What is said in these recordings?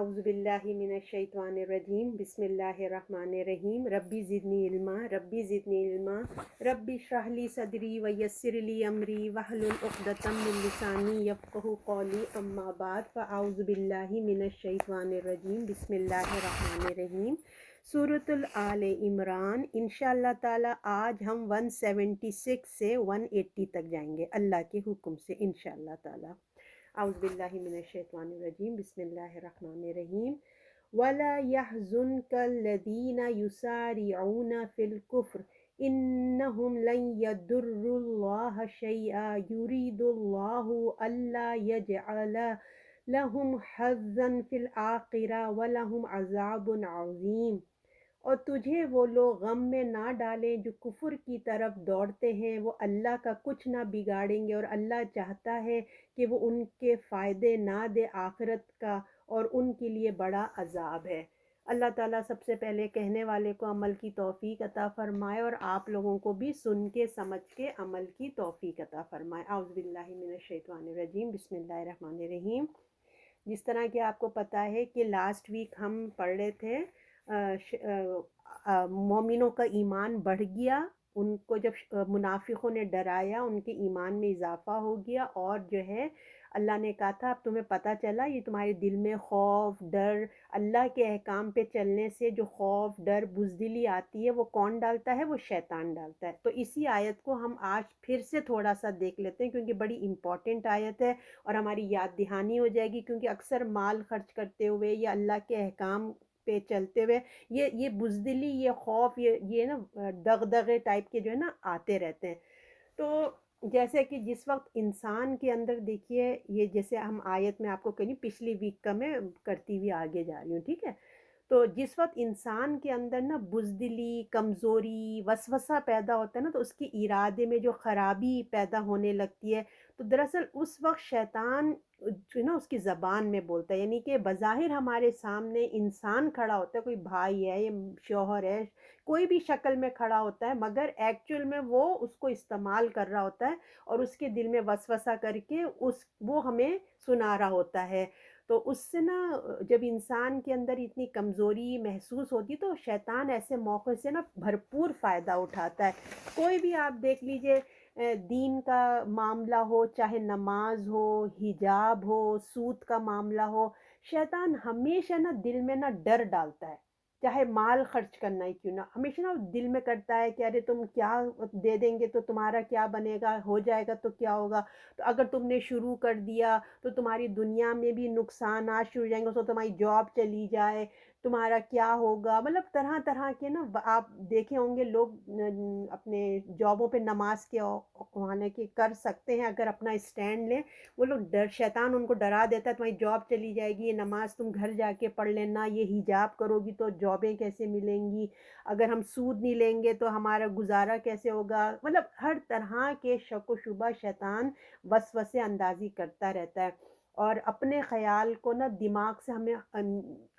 اعوذ باللہ من الشیطان الرجیم بسم اللہ الرحمن الرحیم ربی زدنی علما ربی زدنی علما ربی اشرح لی صدری ویسر لی امری واحلل عقدۃ من لسانی یفقہوا قولی اما بعد فاعوذ باللہ من الشیطان الرجیم بسم اللہ الرحمن الرحیم سورۃ آل عمران انشاءاللہ تعالی آج ہم 176 سے 180 تک جائیں گے اللہ کے حکم سے انشاءاللہ تعالی۔ اعوذ باللہ من الشیطان الرجیم بسم اللہ الرحمن الرحیم وَلَا يَحْزُنْكَ الَّذِينَ يُسَارِعُونَ فِي الْكُفْرِ إِنَّهُمْ لَنْ يَضُرُّوا اللَّهَ شَيْئًا يُرِيدُ اللَّهُ أَلَّا يَجْعَلَ لَهُمْ حَظًّا فِي الْآخِرَةِ وَلَهُمْ عَذَابٌ عَظِيمٌ۔ اور تجھے وہ لوگ غم میں نہ ڈالیں جو کفر کی طرف دوڑتے ہیں، وہ اللہ کا کچھ نہ بگاڑیں گے اور اللہ چاہتا ہے کہ وہ ان کے فائدے نہ دے آخرت کا، اور ان کے لیے بڑا عذاب ہے۔ اللہ تعالیٰ سب سے پہلے کہنے والے کو عمل کی توفیق عطا فرمائے اور آپ لوگوں کو بھی سن کے سمجھ کے عمل کی توفیق عطا فرمائے۔ اعوذ باللہ من الشیطان الرجیم بسم اللہ الرحمن الرحیم۔ جس طرح کہ آپ کو پتہ ہے کہ لاسٹ ویک ہم پڑھ رہے تھے مومنوں کا ایمان بڑھ گیا، ان کو جب منافقوں نے ڈرایا ان کے ایمان میں اضافہ ہو گیا، اور جو ہے اللہ نے کہا تھا اب تمہیں پتہ چلا یہ تمہارے دل میں خوف ڈر، اللہ کے احکام پہ چلنے سے جو خوف ڈر بزدلی آتی ہے وہ کون ڈالتا ہے؟ وہ شیطان ڈالتا ہے۔ تو اسی آیت کو ہم آج پھر سے تھوڑا سا دیکھ لیتے ہیں کیونکہ بڑی امپورٹنٹ آیت ہے اور ہماری یاد دہانی ہو جائے گی، کیونکہ اکثر مال خرچ کرتے ہوئے یا اللہ کے احکام پہ چلتے ہوئے یہ بزدلی، یہ خوف، یہ نا دغدغے ٹائپ کے جو ہے نا آتے رہتے ہیں۔ تو جیسے کہ جس وقت انسان کے اندر دیکھیے، یہ جیسے ہم آیت میں آپ کو کہیں پچھلی ویک کا میں کرتی ہوئی آگے جا رہی ہوں، ٹھیک ہے؟ تو جس وقت انسان کے اندر نا بزدلی، کمزوری، وسوسہ پیدا ہوتا ہے نا، تو اس کے ارادے میں جو خرابی پیدا ہونے لگتی ہے، تو دراصل اس وقت شیطان جو ہے نا اس کی زبان میں بولتا ہے، یعنی کہ بظاہر ہمارے سامنے انسان کھڑا ہوتا ہے، کوئی بھائی ہے یا شوہر ہے، کوئی بھی شکل میں کھڑا ہوتا ہے، مگر ایکچول میں وہ اس کو استعمال کر رہا ہوتا ہے اور اس کے دل میں وسوسہ کر کے وہ ہمیں سنا رہا ہوتا ہے۔ تو اس سے نا جب انسان کے اندر اتنی کمزوری محسوس ہوتی تو شیطان ایسے موقع سے نا بھرپور فائدہ اٹھاتا ہے۔ کوئی بھی آپ دیکھ لیجئے، دین کا معاملہ ہو، چاہے نماز ہو، حجاب ہو، سود کا معاملہ ہو، شیطان ہمیشہ نا دل میں نا ڈر ڈالتا ہے، چاہے مال خرچ کرنا ہی کیوں نہ، ہمیشہ نا دل میں کرتا ہے کہ ارے تم کیا دے دیں گے تو تمہارا کیا بنے گا، ہو جائے گا تو کیا ہوگا، تو اگر تم نے شروع کر دیا تو تمہاری دنیا میں بھی نقصانات شروع ہو جائیں گے، تو تمہاری جاب چلی جائے تمہارا کیا ہوگا، مطلب طرح طرح کے نا آپ دیکھے ہوں گے لوگ اپنے جابوں پہ نماز کے ہونے کے کر سکتے ہیں اگر اپنا اسٹینڈ لیں، وہ لوگ شیطان ان کو ڈرا دیتا ہے تمہاری جاب چلی جائے گی، یہ نماز تم گھر جا کے پڑھ لینا، یہ حجاب کرو گی تو جابیں کیسے ملیں گی، اگر ہم سود نہیں لیں گے تو ہمارا گزارا کیسے ہوگا، مطلب ہر طرح کے شک و شبہ شیطان وسوسے اندازی کرتا رہتا ہے۔ اور اپنے خیال کو نا دماغ سے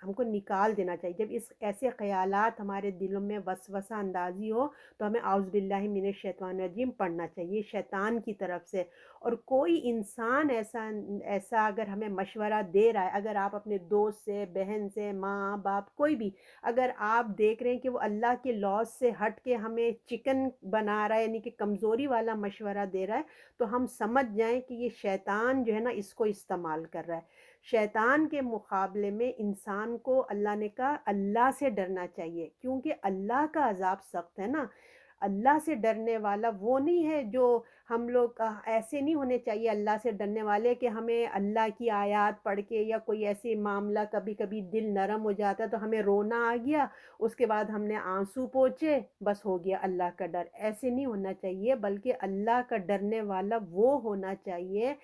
ہم کو نکال دینا چاہیے۔ جب ایسے خیالات ہمارے دلوں میں وسوسہ اندازی ہو تو ہمیں اعوذ باللہ من الشیطان الرجیم پڑھنا چاہیے شیطان کی طرف سے۔ اور کوئی انسان ایسا اگر ہمیں مشورہ دے رہا ہے، اگر آپ اپنے دوست سے، بہن سے، ماں باپ، کوئی بھی اگر آپ دیکھ رہے ہیں کہ وہ اللہ کے لاز سے ہٹ کے ہمیں چکن بنا رہا ہے، یعنی کہ کمزوری والا مشورہ دے رہا ہے، تو ہم سمجھ جائیں کہ یہ شیطان جو ہے نا اس کو استعمال کر رہا ہے۔ شیطان کے مقابلے میں انسان کو اللہ نے کہا اللہ سے ڈرنا چاہیے، کیونکہ اللہ کا عذاب سخت ہے نا۔ اللہ سے ڈرنے والا وہ نہیں ہے جو ہم لوگ ایسے نہیں ہونے چاہیے اللہ سے ڈرنے والے کہ ہمیں اللہ کی آیات پڑھ کے یا کوئی ایسی معاملہ کبھی کبھی دل نرم ہو جاتا ہے تو ہمیں رونا آ گیا، اس کے بعد ہم نے آنسو پوچھے، بس ہو گیا اللہ کا ڈر۔ ایسے نہیں ہونا چاہیے، بلکہ اللہ کا ڈرنے والا وہ ہونا چاہیے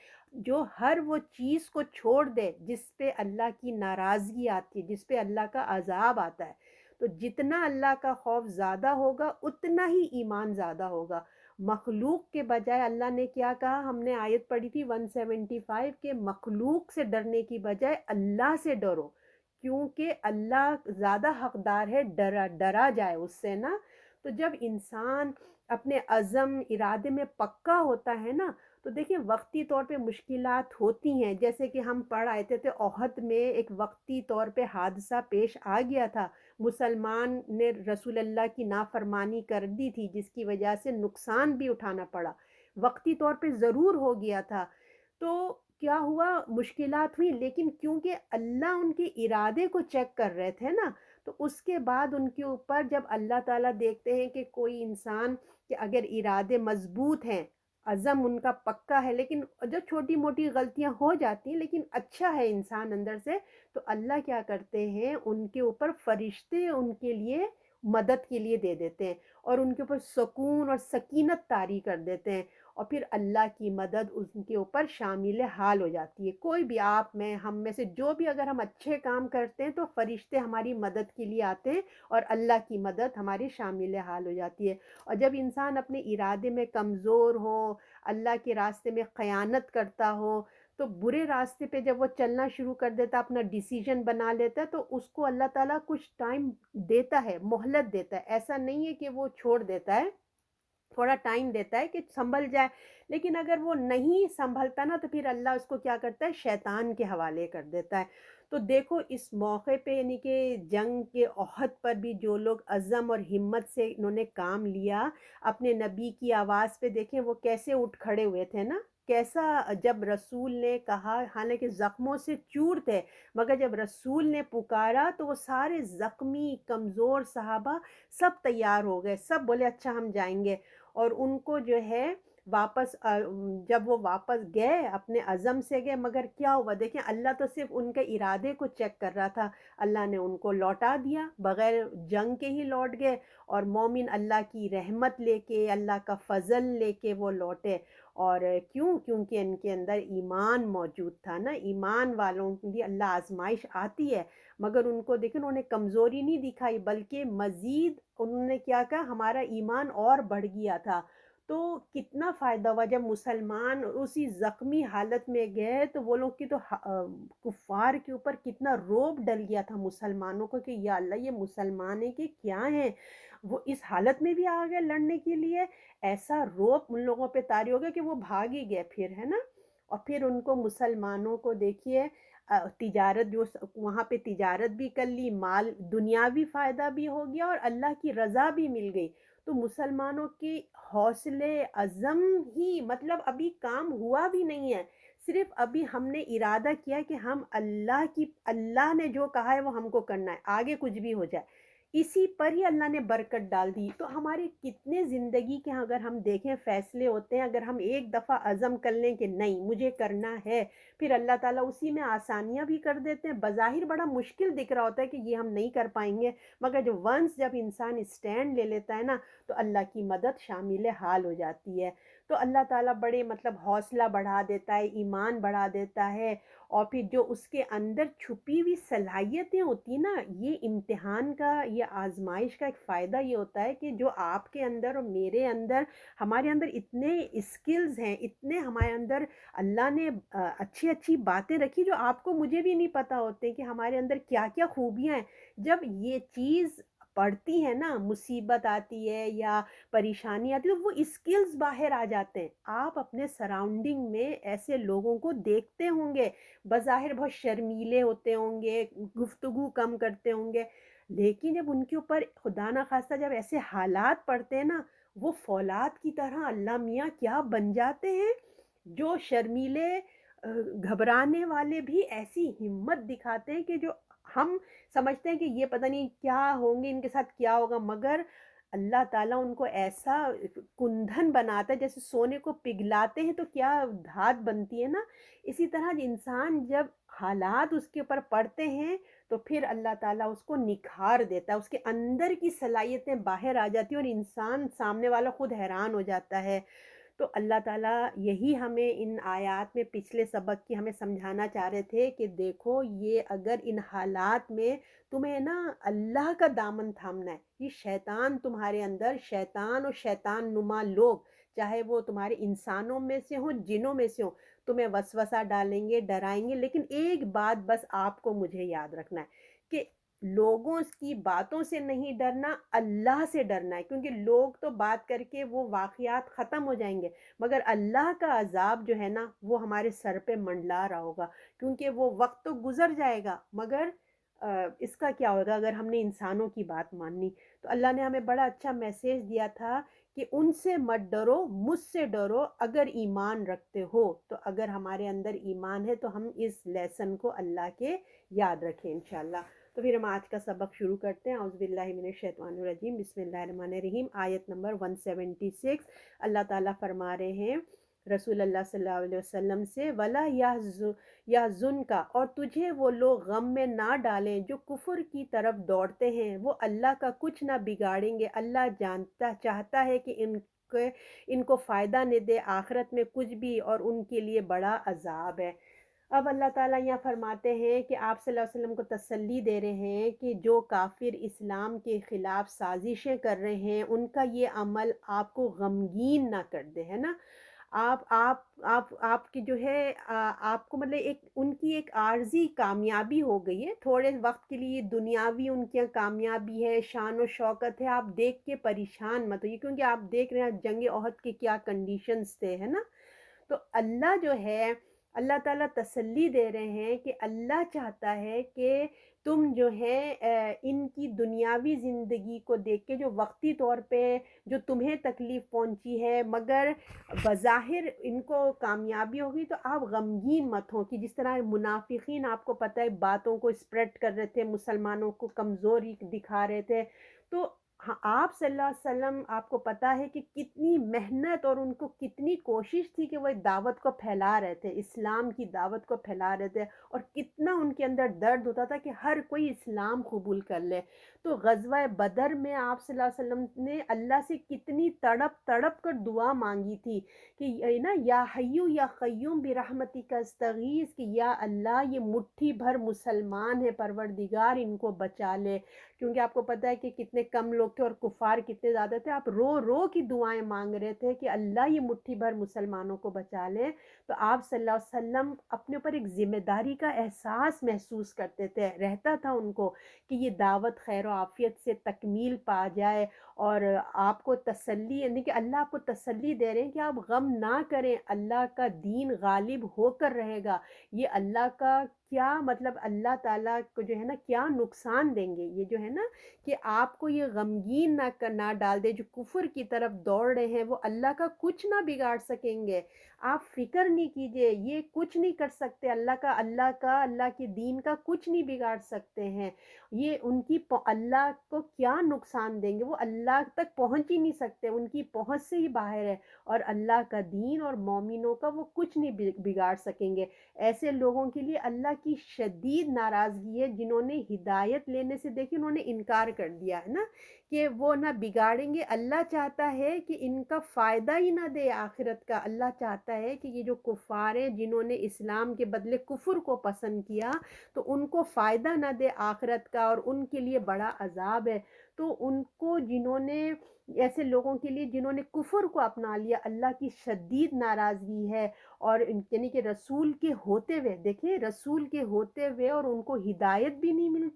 جو ہر وہ چیز کو چھوڑ دے جس پہ اللہ کی ناراضگی آتی ہے، جس پہ اللہ کا عذاب آتا ہے۔ تو جتنا اللہ کا خوف زیادہ ہوگا اتنا ہی ایمان زیادہ ہوگا۔ مخلوق کے بجائے اللہ نے کیا کہا؟ ہم نے آیت پڑھی تھی 175 کے مخلوق سے ڈرنے کی بجائے اللہ سے ڈرو، کیونکہ اللہ زیادہ حقدار ہے ڈرا جائے اس سے نا۔ تو جب انسان اپنے عزم ارادے میں پکا ہوتا ہے نا، تو تو دیکھیں وقتی طور پہ مشکلات ہوتی ہیں، جیسے کہ ہم پڑھ آئے تھے احد میں ایک وقتی طور پہ حادثہ پیش آ گیا تھا، مسلمان نے رسول اللہ کی نافرمانی کر دی تھی جس کی وجہ سے نقصان بھی اٹھانا پڑا، وقتی طور پہ ضرور ہو گیا تھا۔ تو کیا ہوا، مشکلات ہوئی، لیکن کیونکہ اللہ ان کے ارادے کو چیک کر رہے تھے نا، تو اس کے بعد ان کے اوپر جب اللہ تعالیٰ دیکھتے ہیں کہ کوئی انسان کہ اگر ارادے مضبوط ہیں، عزم ان کا پکا ہے، لیکن جو چھوٹی موٹی غلطیاں ہو جاتی ہیں لیکن اچھا ہے انسان اندر سے، تو اللہ کیا کرتے ہیں، ان کے اوپر فرشتے ان کے لیے مدد کے لیے دے دیتے ہیں، اور ان کے اوپر سکون اور سکینت طاری کر دیتے ہیں، اور پھر اللہ کی مدد ان کے اوپر شامل حال ہو جاتی ہے۔ کوئی بھی آپ میں ہم میں سے جو بھی اگر ہم اچھے کام کرتے ہیں تو فرشتے ہماری مدد کے لیے آتے ہیں اور اللہ کی مدد ہماری شامل حال ہو جاتی ہے۔ اور جب انسان اپنے ارادے میں کمزور ہو، اللہ کے راستے میں خیانت کرتا ہو، تو برے راستے پہ جب وہ چلنا شروع کر دیتا، اپنا ڈیسیجن بنا لیتا ہے، تو اس کو اللہ تعالیٰ کچھ ٹائم دیتا ہے، مہلت دیتا ہے، ایسا نہیں ہے کہ وہ چھوڑ دیتا ہے، تھوڑا ٹائم دیتا ہے کہ سنبھل جائے، لیکن اگر وہ نہیں سنبھلتا نا تو پھر اللہ اس کو کیا کرتا ہے، شیطان کے حوالے کر دیتا ہے۔ تو دیکھو اس موقع پہ یعنی کہ جنگ کے احد پر بھی جو لوگ عزم اور ہمت سے انہوں نے کام لیا، اپنے نبی کی آواز پہ دیکھیں وہ کیسے اٹھ کھڑے ہوئے تھے نا، کیسا جب رسول نے کہا، حالانکہ زخموں سے چور تھے، مگر جب رسول نے پکارا تو وہ سارے زخمی کمزور صحابہ سب تیار ہو گئے، سب بولے اچھا ہم جائیں گے، اور ان کو جو ہے واپس جب وہ واپس گئے اپنے عزم سے گئے، مگر کیا ہوا دیکھیں، اللہ تو صرف ان کے ارادے کو چیک کر رہا تھا، اللہ نے ان کو لوٹا دیا، بغیر جنگ کے ہی لوٹ گئے، اور مومن اللہ کی رحمت لے کے، اللہ کا فضل لے کے وہ لوٹے، اور کیوں، کیونکہ ان کے اندر ایمان موجود تھا نا، ایمان والوں کے لیے اللہ آزمائش آتی ہے، مگر ان کو دیکھیں انہوں نے کمزوری نہیں دکھائی، بلکہ مزید انہوں نے کیا کہا، ہمارا ایمان اور بڑھ گیا تھا۔ تو کتنا فائدہ ہوا جب مسلمان اسی زخمی حالت میں گئے، تو وہ لوگ کی تو کفار کے اوپر کتنا روب ڈل گیا تھا مسلمانوں کو کہ یا اللہ یہ مسلمان ہیں کہ کیا ہیں، وہ اس حالت میں بھی آ گئے لڑنے کے لیے، ایسا روب ان لوگوں پہ طاری ہو گیا کہ وہ بھاگ ہی گئے پھر، ہے نا۔ اور پھر ان کو مسلمانوں کو دیکھیے تجارت جو وہاں پہ تجارت بھی کر لی، مال دنیاوی فائدہ بھی ہو گیا اور اللہ کی رضا بھی مل گئی، تو مسلمانوں کے حوصلے عزم ہی مطلب ابھی کام ہوا بھی نہیں ہے، صرف ابھی ہم نے ارادہ کیا کہ ہم اللہ نے جو کہا ہے وہ ہم کو کرنا ہے، آگے کچھ بھی ہو جائے، اسی پر ہی اللہ نے برکت ڈال دی۔ تو ہمارے کتنے زندگی کے اگر ہم دیکھیں فیصلے ہوتے ہیں، اگر ہم ایک دفعہ عزم کر لیں کہ نہیں مجھے کرنا ہے، پھر اللہ تعالیٰ اسی میں آسانیاں بھی کر دیتے ہیں، بظاہر بڑا مشکل دکھ رہا ہوتا ہے کہ یہ ہم نہیں کر پائیں گے، مگر جب انسان اسٹینڈ لے لیتا ہے نا، تو اللہ کی مدد شامل حال ہو جاتی ہے۔ تو اللہ تعالیٰ بڑے مطلب حوصلہ بڑھا دیتا ہے، ایمان بڑھا دیتا ہے، اور پھر جو اس کے اندر چھپی ہوئی صلاحیتیں ہوتی نا، یہ امتحان کا، یہ آزمائش کا ایک فائدہ یہ ہوتا ہے کہ جو آپ کے اندر اور میرے اندر، ہمارے اندر اتنے اسکلز ہیں، اتنے ہمارے اندر اللہ نے اچھی اچھی باتیں رکھی جو آپ کو مجھے بھی نہیں پتہ ہوتے کہ ہمارے اندر کیا کیا خوبیاں ہیں، جب یہ چیز پڑھتی ہے نا، مصیبت آتی ہے یا پریشانی آتی ہے تو وہ اسکلز باہر آ جاتے ہیں۔ آپ اپنے سراؤنڈنگ میں ایسے لوگوں کو دیکھتے ہوں گے، بظاہر بہت شرمیلے ہوتے ہوں گے، گفتگو کم کرتے ہوں گے، لیکن جب ان کے اوپر خدا نخواستہ جب ایسے حالات پڑتے ہیں نا، وہ فولاد کی طرح اللہ میاں کیا بن جاتے ہیں، جو شرمیلے گھبرانے والے بھی ایسی ہمت دکھاتے ہیں کہ جو ہم سمجھتے ہیں کہ یہ پتہ نہیں کیا ہوں گے، ان کے ساتھ کیا ہوگا، مگر اللہ تعالیٰ ان کو ایسا کندھن بناتا ہے، جیسے سونے کو پگھلاتے ہیں تو کیا دھات بنتی ہے نا، اسی طرح انسان جب حالات اس کے اوپر پڑتے ہیں تو پھر اللہ تعالیٰ اس کو نکھار دیتا ہے، اس کے اندر کی صلاحیتیں باہر آ جاتی ہیں اور انسان سامنے والا خود حیران ہو جاتا ہے۔ تو اللہ تعالیٰ یہی ہمیں ان آیات میں پچھلے سبق کی ہمیں سمجھانا چاہ رہے تھے کہ دیکھو یہ اگر ان حالات میں تمہیں نا اللہ کا دامن تھامنا ہے، یہ شیطان تمہارے اندر، شیطان اور شیطان نما لوگ، چاہے وہ تمہارے انسانوں میں سے ہوں، جنوں میں سے ہوں، تمہیں وسوسہ ڈالیں گے، ڈرائیں گے، لیکن ایک بات بس آپ کو مجھے یاد رکھنا ہے کہ لوگوں کی باتوں سے نہیں ڈرنا، اللہ سے ڈرنا ہے، کیونکہ لوگ تو بات کر کے وہ واقعات ختم ہو جائیں گے، مگر اللہ کا عذاب جو ہے نا وہ ہمارے سر پہ منڈلا رہا ہوگا، کیونکہ وہ وقت تو گزر جائے گا مگر اس کا کیا ہوگا اگر ہم نے انسانوں کی بات ماننی۔ تو اللہ نے ہمیں بڑا اچھا میسیج دیا تھا کہ ان سے مت ڈرو، مجھ سے ڈرو اگر ایمان رکھتے ہو۔ تو اگر ہمارے اندر ایمان ہے تو ہم اس لیسن کو اللہ کے یاد رکھیں انشاءاللہ۔ تو پھر ہم آج کا سبق شروع کرتے ہیں۔ اعوذ باللہ من الشیطان الرجیم، بسم اللہ الرحمن الرحیم۔ آیت نمبر 176 اللہ تعالیٰ فرما رہے ہیں رسول اللہ صلی اللہ علیہ وسلم سے، وَلَا يَحْزُنْكَ، اور تجھے وہ لوگ غم میں نہ ڈالیں جو کفر کی طرف دوڑتے ہیں، وہ اللہ کا کچھ نہ بگاڑیں گے، اللہ چاہتا ہے کہ ان کو فائدہ نہ دے آخرت میں کچھ بھی، اور ان کے لیے بڑا عذاب ہے۔ اب اللہ تعالیٰ یہاں فرماتے ہیں کہ آپ صلی اللہ علیہ وسلم کو تسلی دے رہے ہیں کہ جو کافر اسلام کے خلاف سازشیں کر رہے ہیں ان کا یہ عمل آپ کو غمگین نہ کر دے، ہے نا۔ آپ کی جو ہے آپ کو مطلب ایک ان کی ایک عارضی کامیابی ہو گئی ہے، تھوڑے وقت کے لیے دنیاوی ان کی کامیابی ہے، شان و شوکت ہے، آپ دیکھ کے پریشان مت ہوئیے، کیونکہ آپ دیکھ رہے ہیں جنگ احد کے کیا کنڈیشنز تھے، ہے نا۔ تو اللہ جو ہے اللہ تعالیٰ تسلی دے رہے ہیں کہ اللہ چاہتا ہے کہ تم جو ہے ان کی دنیاوی زندگی کو دیکھ کے جو وقتی طور پہ جو تمہیں تکلیف پہنچی ہے مگر بظاہر ان کو کامیابی ہوگی، تو آپ غمگین مت ہوں کہ جس طرح منافقین آپ کو پتہ ہے باتوں کو اسپریڈ کر رہے تھے، مسلمانوں کو کمزوری دکھا رہے تھے۔ تو ہاں، آپ صلی اللہ علیہ وسلم آپ کو پتہ ہے کہ کتنی محنت اور ان کو کتنی کوشش تھی کہ وہ دعوت کو پھیلا رہے تھے، اسلام کی دعوت کو پھیلا رہے تھے، اور کتنا ان کے اندر درد ہوتا تھا کہ ہر کوئی اسلام قبول کر لے۔ تو غزوہ بدر میں آپ صلی اللہ علیہ وسلم نے اللہ سے کتنی تڑپ تڑپ کر دعا مانگی تھی کہ یہ نا یا حیو یا قیوم برحمتک استغیث، کہ یا اللہ یہ مٹھی بھر مسلمان ہے پروردگار ان کو بچا لے، کیونکہ آپ کو پتہ ہے کہ کتنے کم لوگ تھے اور کفار کتنے زیادہ تھے، آپ رو رو کی دعائیں مانگ رہے تھے کہ اللہ یہ مٹھی بھر مسلمانوں کو بچا لے۔ تو آپ صلی اللہ علیہ وسلم اپنے اوپر ایک ذمہ داری کا احساس محسوس کرتے تھے، رہتا تھا ان کو کہ یہ دعوت خیر و عافیت سے تکمیل پا جائے، اور آپ کو تسلی، یعنی کہ اللہ آپ کو تسلی دے رہے ہیں کہ آپ غم نہ کریں، اللہ کا دین غالب ہو کر رہے گا۔ یہ اللہ کا کیا مطلب اللہ تعالیٰ کو جو ہے نا کیا نقصان دیں گے، یہ جو ہے نا کہ آپ کو یہ غمگین نہ ڈال دے، جو کفر کی طرف دوڑ رہے ہیں وہ اللہ کا کچھ نہ بگاڑ سکیں گے، آپ فکر نہیں کیجئے، یہ کچھ نہیں کر سکتے، اللہ کے دین کا کچھ نہیں بگاڑ سکتے ہیں، یہ ان کی اللہ کو کیا نقصان دیں گے، وہ اللہ تک پہنچ ہی نہیں سکتے، ان کی پہنچ سے ہی باہر ہے، اور اللہ کا دین اور مومنوں کا وہ کچھ نہیں بگاڑ سکیں گے۔ ایسے لوگوں کے لیے اللہ کی شدید ناراضگی ہے جنہوں نے ہدایت لینے سے دیکھی انہوں نے انکار کر دیا ہے نا، کہ وہ نہ بگاڑیں گے۔ اللہ چاہتا ہے کہ ان کا فائدہ ہی نہ دے آخرت کا، اللہ چاہتا ہے کہ یہ جو کفار ہیں جنہوں نے اسلام کے بدلے کفر کو پسند کیا تو ان کو فائدہ نہ دے آخرت کا، اور ان کے لیے بڑا عذاب ہے۔ تو ان کو جنہوں نے ایسے لوگوں کے لیے جنہوں نے کفر کو اپنا لیا اللہ کی شدید ناراضگی ہے، اور یعنی کہ رسول کے ہوتے ہوئے، دیکھیں رسول کے ہوتے ہوئے اور ان کو ہدایت بھی نہیں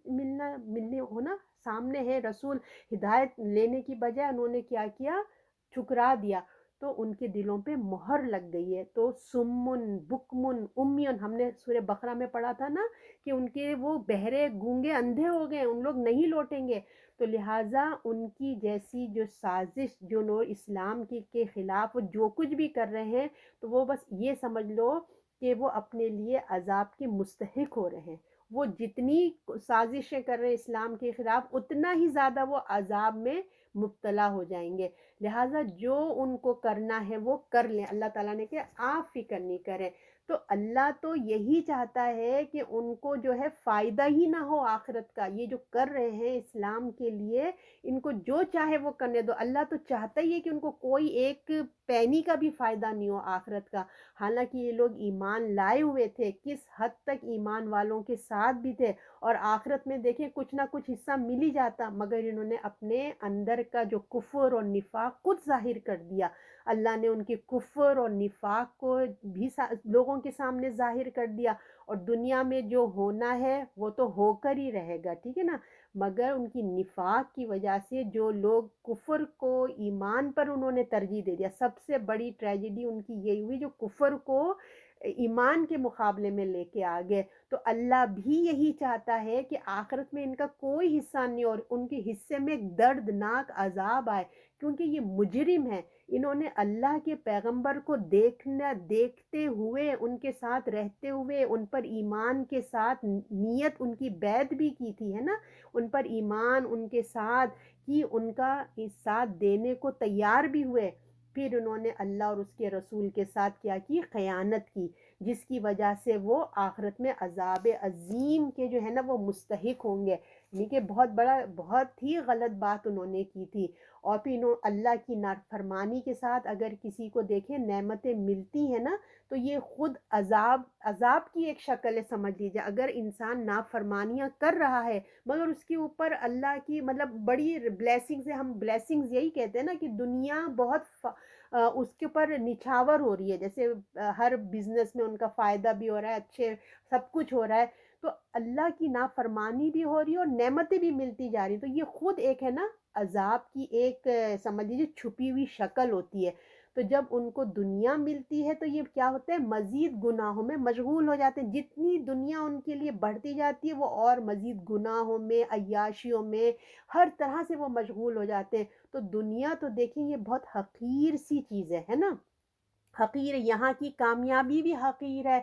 ملنے ہونا، سامنے ہے رسول، ہدایت لینے کی بجائے انہوں نے کیا کیا، ٹھکرا دیا، تو ان کے دلوں پہ مہر لگ گئی ہے۔ تو سمن بکمن امیون، ہم نے سورہ بقرہ میں پڑھا تھا نا کہ ان کے وہ بہرے گونگے اندھے ہو گئے، ان لوگ نہیں لوٹیں گے۔ تو لہٰذا ان کی جیسی جو سازش جو لوگ اسلام کے خلاف جو کچھ بھی کر رہے ہیں، تو وہ بس یہ سمجھ لو کہ وہ اپنے لیے عذاب کے مستحق ہو رہے ہیں، وہ جتنی سازشیں کر رہے ہیں اسلام کے خلاف اتنا ہی زیادہ وہ عذاب میں مبتلا ہو جائیں گے۔ لہٰذا جو ان کو کرنا ہے وہ کر لیں، اللہ تعالیٰ نے کہ آپ فکر نہیں کریں۔ تو اللہ تو یہی چاہتا ہے کہ ان کو جو ہے فائدہ ہی نہ ہو آخرت کا، یہ جو کر رہے ہیں اسلام کے لیے ان کو جو چاہے وہ کرنے دو، اللہ تو چاہتا ہی ہے کہ ان کو کوئی ایک پینی کا بھی فائدہ نہیں ہو آخرت کا۔ حالانکہ یہ لوگ ایمان لائے ہوئے تھے، کس حد تک ایمان والوں کے ساتھ بھی تھے، اور آخرت میں دیکھیں کچھ نہ کچھ حصہ مل ہی جاتا، مگر انہوں نے اپنے اندر کا جو کفر اور نفاق خود ظاہر کر دیا۔ اللہ نے ان کے کفر اور نفاق کو بھی لوگوں کے سامنے ظاہر کر دیا، اور دنیا میں جو ہونا ہے وہ تو ہو کر ہی رہے گا، ٹھیک ہے نا؟ مگر ان کی نفاق کی وجہ سے جو لوگ کفر کو ایمان پر انہوں نے ترجیح دے دیا، سب سے بڑی ٹریجڈی ان کی یہی ہوئی جو کفر کو ایمان کے مقابلے میں لے کے آ گئے۔ تو اللہ بھی یہی چاہتا ہے کہ آخرت میں ان کا کوئی حصہ نہیں اور ان کے حصے میں ایک دردناک عذاب آئے، کیونکہ یہ مجرم ہیں۔ انہوں نے اللہ کے پیغمبر کو دیکھتے ہوئے، ان کے ساتھ رہتے ہوئے، ان پر ایمان کے ساتھ نیت ان کی بیعت بھی کی تھی، ہے نا؟ ان پر ایمان ان کے ساتھ کی، ان کا ساتھ دینے کو تیار بھی ہوئے، پھر انہوں نے اللہ اور اس کے رسول کے ساتھ کیا کی؟ خیانت کی، جس کی وجہ سے وہ آخرت میں عذاب عظیم کے جو ہے نا وہ مستحق ہوں گے، یعنی کہ بہت ہی غلط بات انہوں نے کی تھی۔ اور پھر اللہ کی نافرمانی کے ساتھ اگر کسی کو دیکھیں نعمتیں ملتی ہیں نا تو یہ خود عذاب کی ایک شکل ہے، سمجھ لیجیے۔ اگر انسان نافرمانیاں کر رہا ہے مگر اس کے اوپر اللہ کی مطلب بڑی بلیسنگز ہے، ہم بلیسنگز یہی کہتے ہیں نا کہ دنیا بہت اس کے اوپر نچھاور ہو رہی ہے، جیسے ہر بزنس میں ان کا فائدہ بھی ہو رہا ہے، اچھے سب کچھ ہو رہا ہے، تو اللہ کی نافرمانی بھی ہو رہی ہے اور نعمتیں بھی ملتی جا رہی ہیں، تو یہ خود ایک ہے نا عذاب کی ایک سمجھ لیجیے چھپی ہوئی شکل ہوتی ہے۔ تو جب ان کو دنیا ملتی ہے تو یہ کیا ہوتا ہے؟ مزید گناہوں میں مشغول ہو جاتے ہیں، جتنی دنیا ان کے لیے بڑھتی جاتی ہے وہ اور مزید گناہوں میں، عیاشیوں میں، ہر طرح سے وہ مشغول ہو جاتے ہیں۔ تو دنیا تو دیکھیں یہ بہت حقیر سی چیز ہے نا؟ حقیر ہے، یہاں کی کامیابی بھی حقیر ہے،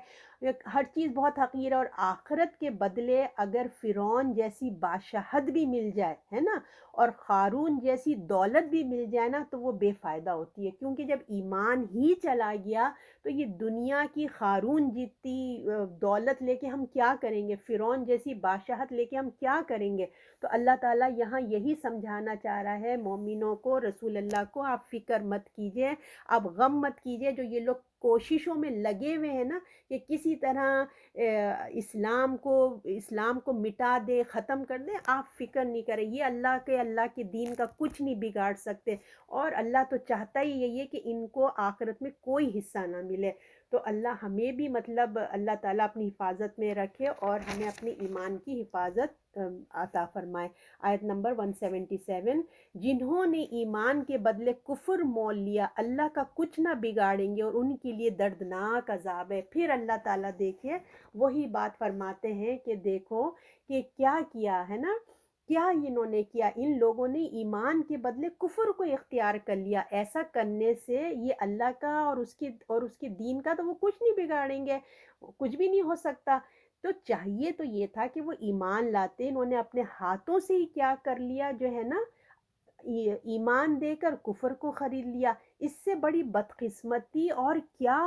ہر چیز بہت حقیر ہے، اور آخرت کے بدلے اگر فرعون جیسی بادشاہت بھی مل جائے، ہے نا، اور قارون جیسی دولت بھی مل جائے نا تو وہ بے فائدہ ہوتی ہے، کیونکہ جب ایمان ہی چلا گیا تو یہ دنیا کی قارون جتنی دولت لے کے ہم کیا کریں گے، فرعون جیسی بادشاہت لے کے ہم کیا کریں گے؟ تو اللہ تعالیٰ یہاں یہی سمجھانا چاہ رہا ہے مومنوں کو، رسول اللہ کو، آپ فکر مت کیجیے، اب غم مت کیجیے، جو یہ لوگ کوششوں میں لگے ہوئے ہیں نا کہ کسی طرح اسلام کو مٹا دے، ختم کر دے، آپ فکر نہیں کریں، یہ اللہ کے دین کا کچھ نہیں بگاڑ سکتے، اور اللہ تو چاہتا ہی یہی ہے کہ ان کو آخرت میں کوئی حصہ نہ ملے۔ تو اللہ ہمیں بھی مطلب اللہ تعالیٰ اپنی حفاظت میں رکھے اور ہمیں اپنے ایمان کی حفاظت عطا فرمائے۔ آیت نمبر 177، جنہوں نے ایمان کے بدلے کفر مول لیا اللہ کا کچھ نہ بگاڑیں گے اور ان کے لیے دردناک عذاب ہے۔ پھر اللہ تعالیٰ دیکھیے وہی بات فرماتے ہیں کہ دیکھو کہ کیا کیا ہے نا، کیا انہوں نے کیا، ان لوگوں نے ایمان کے بدلے کفر کو اختیار کر لیا، ایسا کرنے سے یہ اللہ کا اور اس کے دین کا تو وہ کچھ نہیں بگاڑیں گے، کچھ بھی نہیں ہو سکتا۔ تو چاہیے تو یہ تھا کہ وہ ایمان لاتے، انہوں نے اپنے ہاتھوں سے ہی کیا کر لیا جو ہے نا، ایمان دے کر کفر کو خرید لیا۔ اس سے بڑی بدقسمتی اور کیا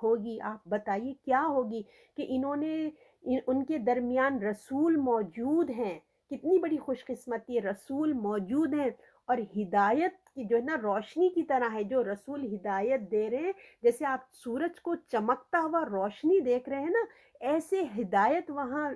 ہوگی، آپ بتائیے کیا ہوگی کہ انہوں نے ان کے درمیان رسول موجود ہیں، کتنی بڑی خوش قسمتی ہے، رسول موجود ہیں اور ہدایت کی جو ہے نا روشنی کی طرح ہے، جو رسول ہدایت دے رہے ہیں، جیسے آپ سورج کو چمکتا ہوا روشنی دیکھ رہے ہیں نا، ایسے ہدایت وہاں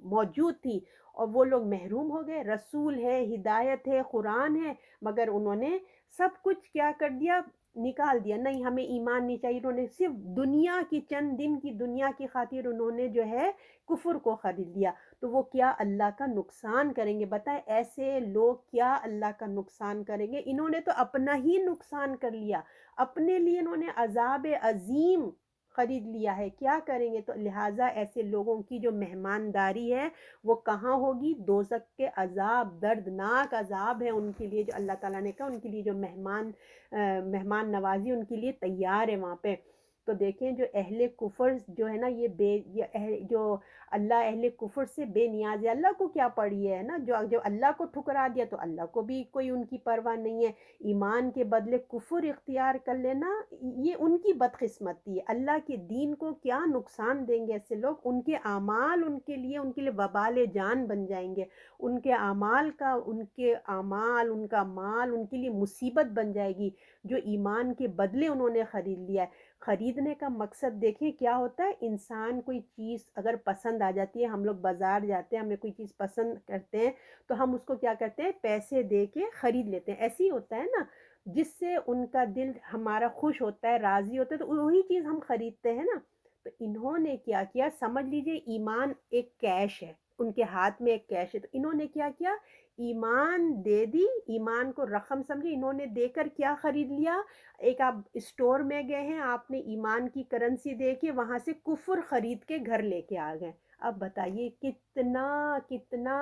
موجود تھی، اور وہ لوگ محروم ہو گئے۔ رسول ہے، ہدایت ہے، قرآن ہے، مگر انہوں نے سب کچھ کیا کر دیا؟ نکال دیا، نہیں ہمیں ایمان نہیں چاہیے، انہوں نے صرف دنیا کی چند دن کی دنیا کی خاطر انہوں نے جو ہے کفر کو خرید لیا۔ تو وہ کیا اللہ کا نقصان کریں گے؟ بتائیں ایسے لوگ کیا اللہ کا نقصان کریں گے؟ انہوں نے تو اپنا ہی نقصان کر لیا، اپنے لیے انہوں نے عذاب عظیم خرید لیا ہے، کیا کریں گے؟ تو لہٰذا ایسے لوگوں کی جو مہمانداری ہے وہ کہاں ہوگی؟ دوزخ کے عذاب، دردناک عذاب ہے ان کے لیے، جو اللہ تعالیٰ نے کہا ان کے لیے جو مہمان نوازی ان کے لیے تیار ہے وہاں پہ۔ تو دیکھیں جو اہل کفر جو ہے نا جو اللہ اہل کفر سے بے نیاز ہے، اللہ کو کیا پڑی ہے نا، جو اللہ کو ٹھکرا دیا تو اللہ کو بھی کوئی ان کی پرواہ نہیں ہے، ایمان کے بدلے کفر اختیار کر لینا یہ ان کی بدقسمتی ہے۔ اللہ کے دین کو کیا نقصان دیں گے ایسے لوگ؟ ان کے اعمال ان کے لیے وبال جان بن جائیں گے، ان کے اعمال ان کا مال ان کے لیے مصیبت بن جائے گی، جو ایمان کے بدلے انہوں نے خرید لیا ہے۔ خریدنے کا مقصد دیکھیں کیا ہوتا ہے، انسان کوئی چیز اگر پسند آ جاتی ہے، ہم لوگ بازار جاتے ہیں، ہمیں کوئی چیز پسند کرتے ہیں تو ہم اس کو کیا کرتے ہیں؟ پیسے دے کے خرید لیتے ہیں، ایسے ہی ہوتا ہے نا، جس سے ان کا دل ہمارا خوش ہوتا ہے، راضی ہوتا ہے، تو وہی چیز ہم خریدتے ہیں نا۔ تو انہوں نے کیا کیا، سمجھ لیجئے ایمان ایک کیش ہے، ان کے ہاتھ میں ایک کیش ہے، تو انہوں نے کیا کیا، ایمان دے دی، ایمان کو رقم سمجھی، انہوں نے دے کر کیا خرید لیا، ایک آپ اسٹور میں گئے ہیں، آپ نے ایمان کی کرنسی دے کے وہاں سے کفر خرید کے گھر لے کے آ گئے۔ اب بتائیے کتنا کتنا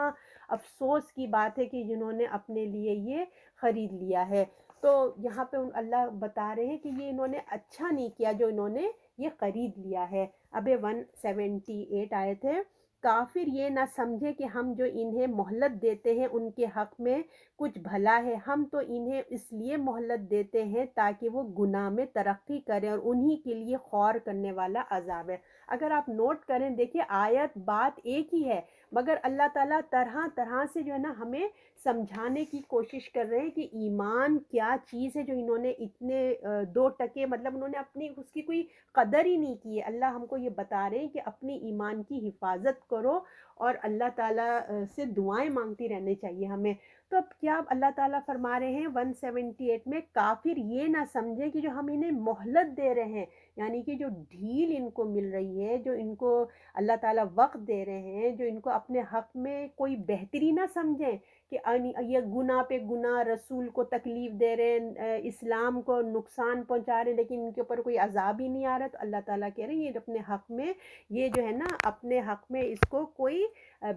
افسوس کی بات ہے کہ جنہوں نے اپنے لیے یہ خرید لیا ہے۔ تو یہاں پہ اللہ بتا رہے ہیں کہ یہ انہوں نے اچھا نہیں کیا جو انہوں نے یہ خرید لیا ہے۔ اب 178 آیت ہے، کافر یہ نہ سمجھے کہ ہم جو انہیں مہلت دیتے ہیں ان کے حق میں کچھ بھلا ہے، ہم تو انہیں اس لیے مہلت دیتے ہیں تاکہ وہ گناہ میں ترقی کریں اور انہی کے لیے خوار کرنے والا عذاب ہے۔ اگر آپ نوٹ کریں دیکھیں آیت بات ایک ہی ہے، مگر اللہ تعالیٰ طرح طرح سے جو ہے نا ہمیں سمجھانے کی کوشش کر رہے ہیں کہ ایمان کیا چیز ہے جو انہوں نے اتنے 2 ٹکے مطلب انہوں نے اپنی اس کی کوئی قدر ہی نہیں کی ہے۔ اللہ ہم کو یہ بتا رہے ہیں کہ اپنی ایمان کی حفاظت کرو اور اللہ تعالیٰ سے دعائیں مانگتی رہنی چاہیے ہمیں۔ تو اب کیا اللہ تعالیٰ فرما رہے ہیں 178 میں، کافر یہ نہ سمجھے کہ جو ہم انہیں مہلت دے رہے ہیں، یعنی کہ جو ڈھیل ان کو مل رہی ہے، جو ان کو اللہ تعالیٰ وقت دے رہے ہیں، جو ان کو اپنے حق میں کوئی بہتری نہ سمجھیں کہ یہ گناہ پہ گناہ، رسول کو تکلیف دے رہے ہیں، اسلام کو نقصان پہنچا رہے ہیں، لیکن ان کے اوپر کوئی عذاب ہی نہیں آ رہا، تو اللہ تعالیٰ کہہ رہے ہیں یہ اپنے حق میں، یہ جو ہے نا اپنے حق میں اس کو کوئی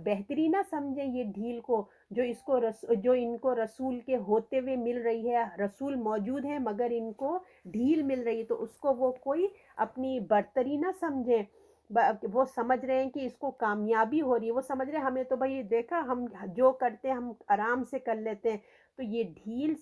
بہتری نہ سمجھیں، یہ ڈھیل کو جو جو ان کو رسول کے ہوتے ہوئے مل رہی ہے، رسول موجود ہے مگر ان کو ڈھیل مل رہی ہے، تو اس کو وہ کوئی اپنی برتری نہ سمجھیں۔ وہ سمجھ رہے ہیں کہ اس کو کامیابی ہو رہی ہے، وہ سمجھ رہے ہیں ہمیں تو بھائی دیکھا ہم جو کرتے ہیں ہم آرام سے کر لیتے ہیں، تو یہ ڈھیل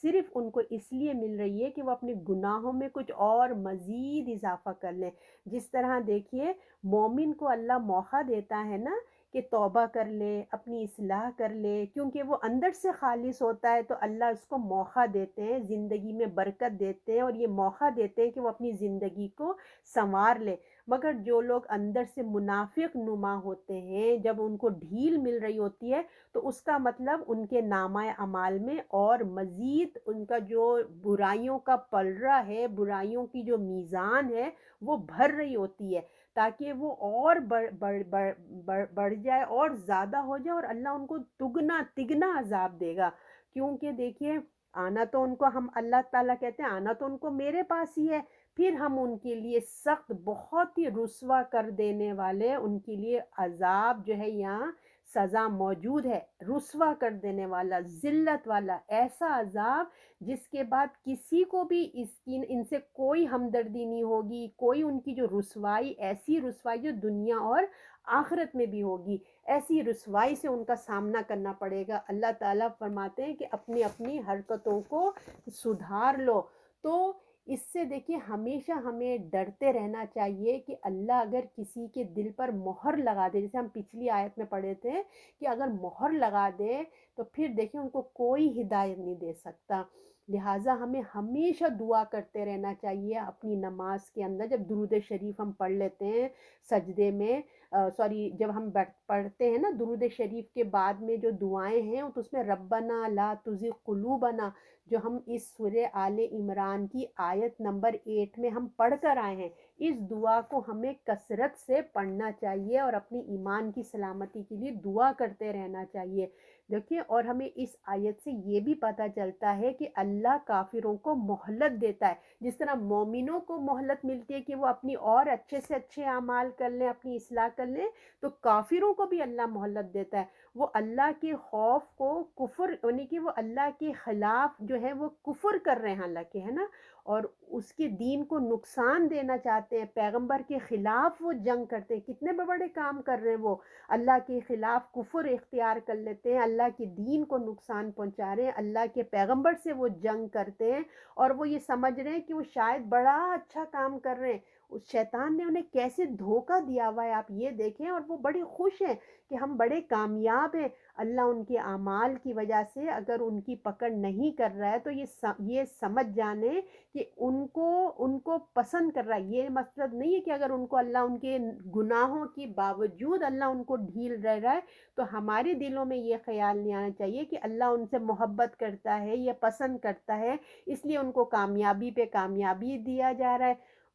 صرف ان کو اس لیے مل رہی ہے کہ وہ اپنے گناہوں میں کچھ اور مزید اضافہ کر لیں۔ جس طرح دیکھیے مومن کو اللہ موقع دیتا ہے نا کہ توبہ کر لے، اپنی اصلاح کر لے، کیونکہ وہ اندر سے خالص ہوتا ہے، تو اللہ اس کو موقع دیتے ہیں، زندگی میں برکت دیتے ہیں اور یہ موقع دیتے ہیں کہ وہ اپنی زندگی کو سنوار لے۔ مگر جو لوگ اندر سے منافق نما ہوتے ہیں، جب ان کو ڈھیل مل رہی ہوتی ہے تو اس کا مطلب ان کے نامہ اعمال میں اور مزید ان کا جو برائیوں کا پلڑا ہے، برائیوں کی جو میزان ہے وہ بھر رہی ہوتی ہے، تاکہ وہ اور بڑھ جائے اور زیادہ ہو جائے، اور اللہ ان کو دگنا تگنا عذاب دے گا۔ کیونکہ دیکھیے آنا تو ان کو، ہم اللہ تعالیٰ کہتے ہیں آنا تو ان کو میرے پاس ہی ہے، پھر ہم ان کے لیے سخت بہت ہی رسوا کر دینے والے ان کے لیے عذاب جو ہے یہاں سزا موجود ہے، رسوا کر دینے والا، ذلت والا ایسا عذاب جس کے بعد کسی کو بھی ان سے کوئی ہمدردی نہیں ہوگی، کوئی ان کی جو رسوائی، ایسی رسوائی جو دنیا اور آخرت میں بھی ہوگی، ایسی رسوائی سے ان کا سامنا کرنا پڑے گا۔ اللہ تعالیٰ فرماتے ہیں کہ اپنی اپنی حرکتوں کو سدھار لو۔ تو اس سے دیکھیے ہمیشہ ہمیں ڈرتے رہنا چاہیے کہ اللہ اگر کسی کے دل پر مہر لگا دے، جیسے ہم پچھلی آیت میں پڑھے تھے کہ اگر مہر لگا دے تو پھر دیکھیں ان کو کوئی ہدایت نہیں دے سکتا۔ لہٰذا ہمیں ہمیشہ دعا کرتے رہنا چاہیے اپنی نماز کے اندر، جب درود شریف ہم پڑھ لیتے ہیں سجدے میں، جب ہم پڑھتے ہیں نا درود شریف کے بعد میں جو دعائیں ہیں تو اس میں ربنا لا تزغ قلوبنا، جو ہم اس سورہ آل عمران کی آیت نمبر 8 میں ہم پڑھ کر آئے ہیں، اس دعا کو ہمیں کثرت سے پڑھنا چاہیے اور اپنی ایمان کی سلامتی کے لیے دعا کرتے رہنا چاہیے۔ دیکھیے اور ہمیں اس آیت سے یہ بھی پتہ چلتا ہے کہ اللہ کافروں کو مہلت دیتا ہے، جس طرح مومنوں کو مہلت ملتی ہے کہ وہ اپنی اور اچھے سے اچھے اعمال کر لیں، اپنی اصلاح کر لیں، تو کافروں کو بھی اللہ مہلت دیتا ہے۔ وہ اللہ کے خوف کو کفر، یعنی کہ وہ اللہ کے خلاف جو ہے وہ کفر کر رہے ہیں حالانکہ، ہے نا، اور اس کے دین کو نقصان دینا چاہتے ہیں، پیغمبر کے خلاف وہ جنگ کرتے ہیں، کتنے بڑے کام کر رہے ہیں، وہ اللہ کے خلاف کفر اختیار کر لیتے ہیں، اللہ کے دین کو نقصان پہنچا رہے ہیں، اللہ کے پیغمبر سے وہ جنگ کرتے ہیں، اور وہ یہ سمجھ رہے ہیں کہ وہ شاید بڑا اچھا کام کر رہے ہیں۔ اس شیطان نے انہیں کیسے دھوکہ دیا ہوا ہے آپ یہ دیکھیں، اور وہ بڑے خوش ہیں کہ ہم بڑے کامیاب ہیں۔ اللہ ان کے اعمال کی وجہ سے اگر ان کی پکڑ نہیں کر رہا ہے تو یہ سمجھ جانے کہ ان کو پسند کر رہا ہے۔ یہ مطلب نہیں ہے کہ اگر ان کو اللہ ان کے گناہوں کی باوجود اللہ ان کو ڈھیل رہا ہے تو ہمارے دلوں میں یہ خیال نہیں آنا چاہیے کہ اللہ ان سے محبت کرتا ہے یا پسند کرتا ہے اس لیے ان کو کامیابی پہ کامیابی دیا جا رہا ہے۔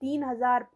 3000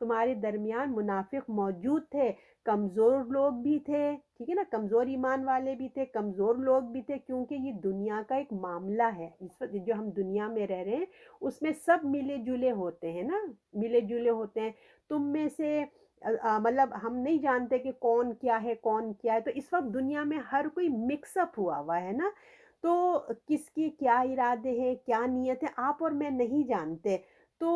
تمہارے درمیان منافق موجود تھے، کمزور لوگ بھی تھے، ٹھیک ہے نا، کمزور ایمان والے بھی تھے، کمزور لوگ بھی تھے، کیونکہ یہ دنیا کا ایک معاملہ ہے، اس وقت جو ہم دنیا میں رہ رہے ہیں اس میں سب ملے جلے ہوتے ہیں نا، ملے جلے ہوتے ہیں۔ تم میں سے مطلب ہم نہیں جانتے کہ کون کیا ہے کون کیا ہے، تو اس وقت دنیا میں ہر کوئی مکس اپ ہوا ہے نا، تو کس کی کیا ارادے ہیں کیا نیت ہے آپ اور میں نہیں جانتے۔ تو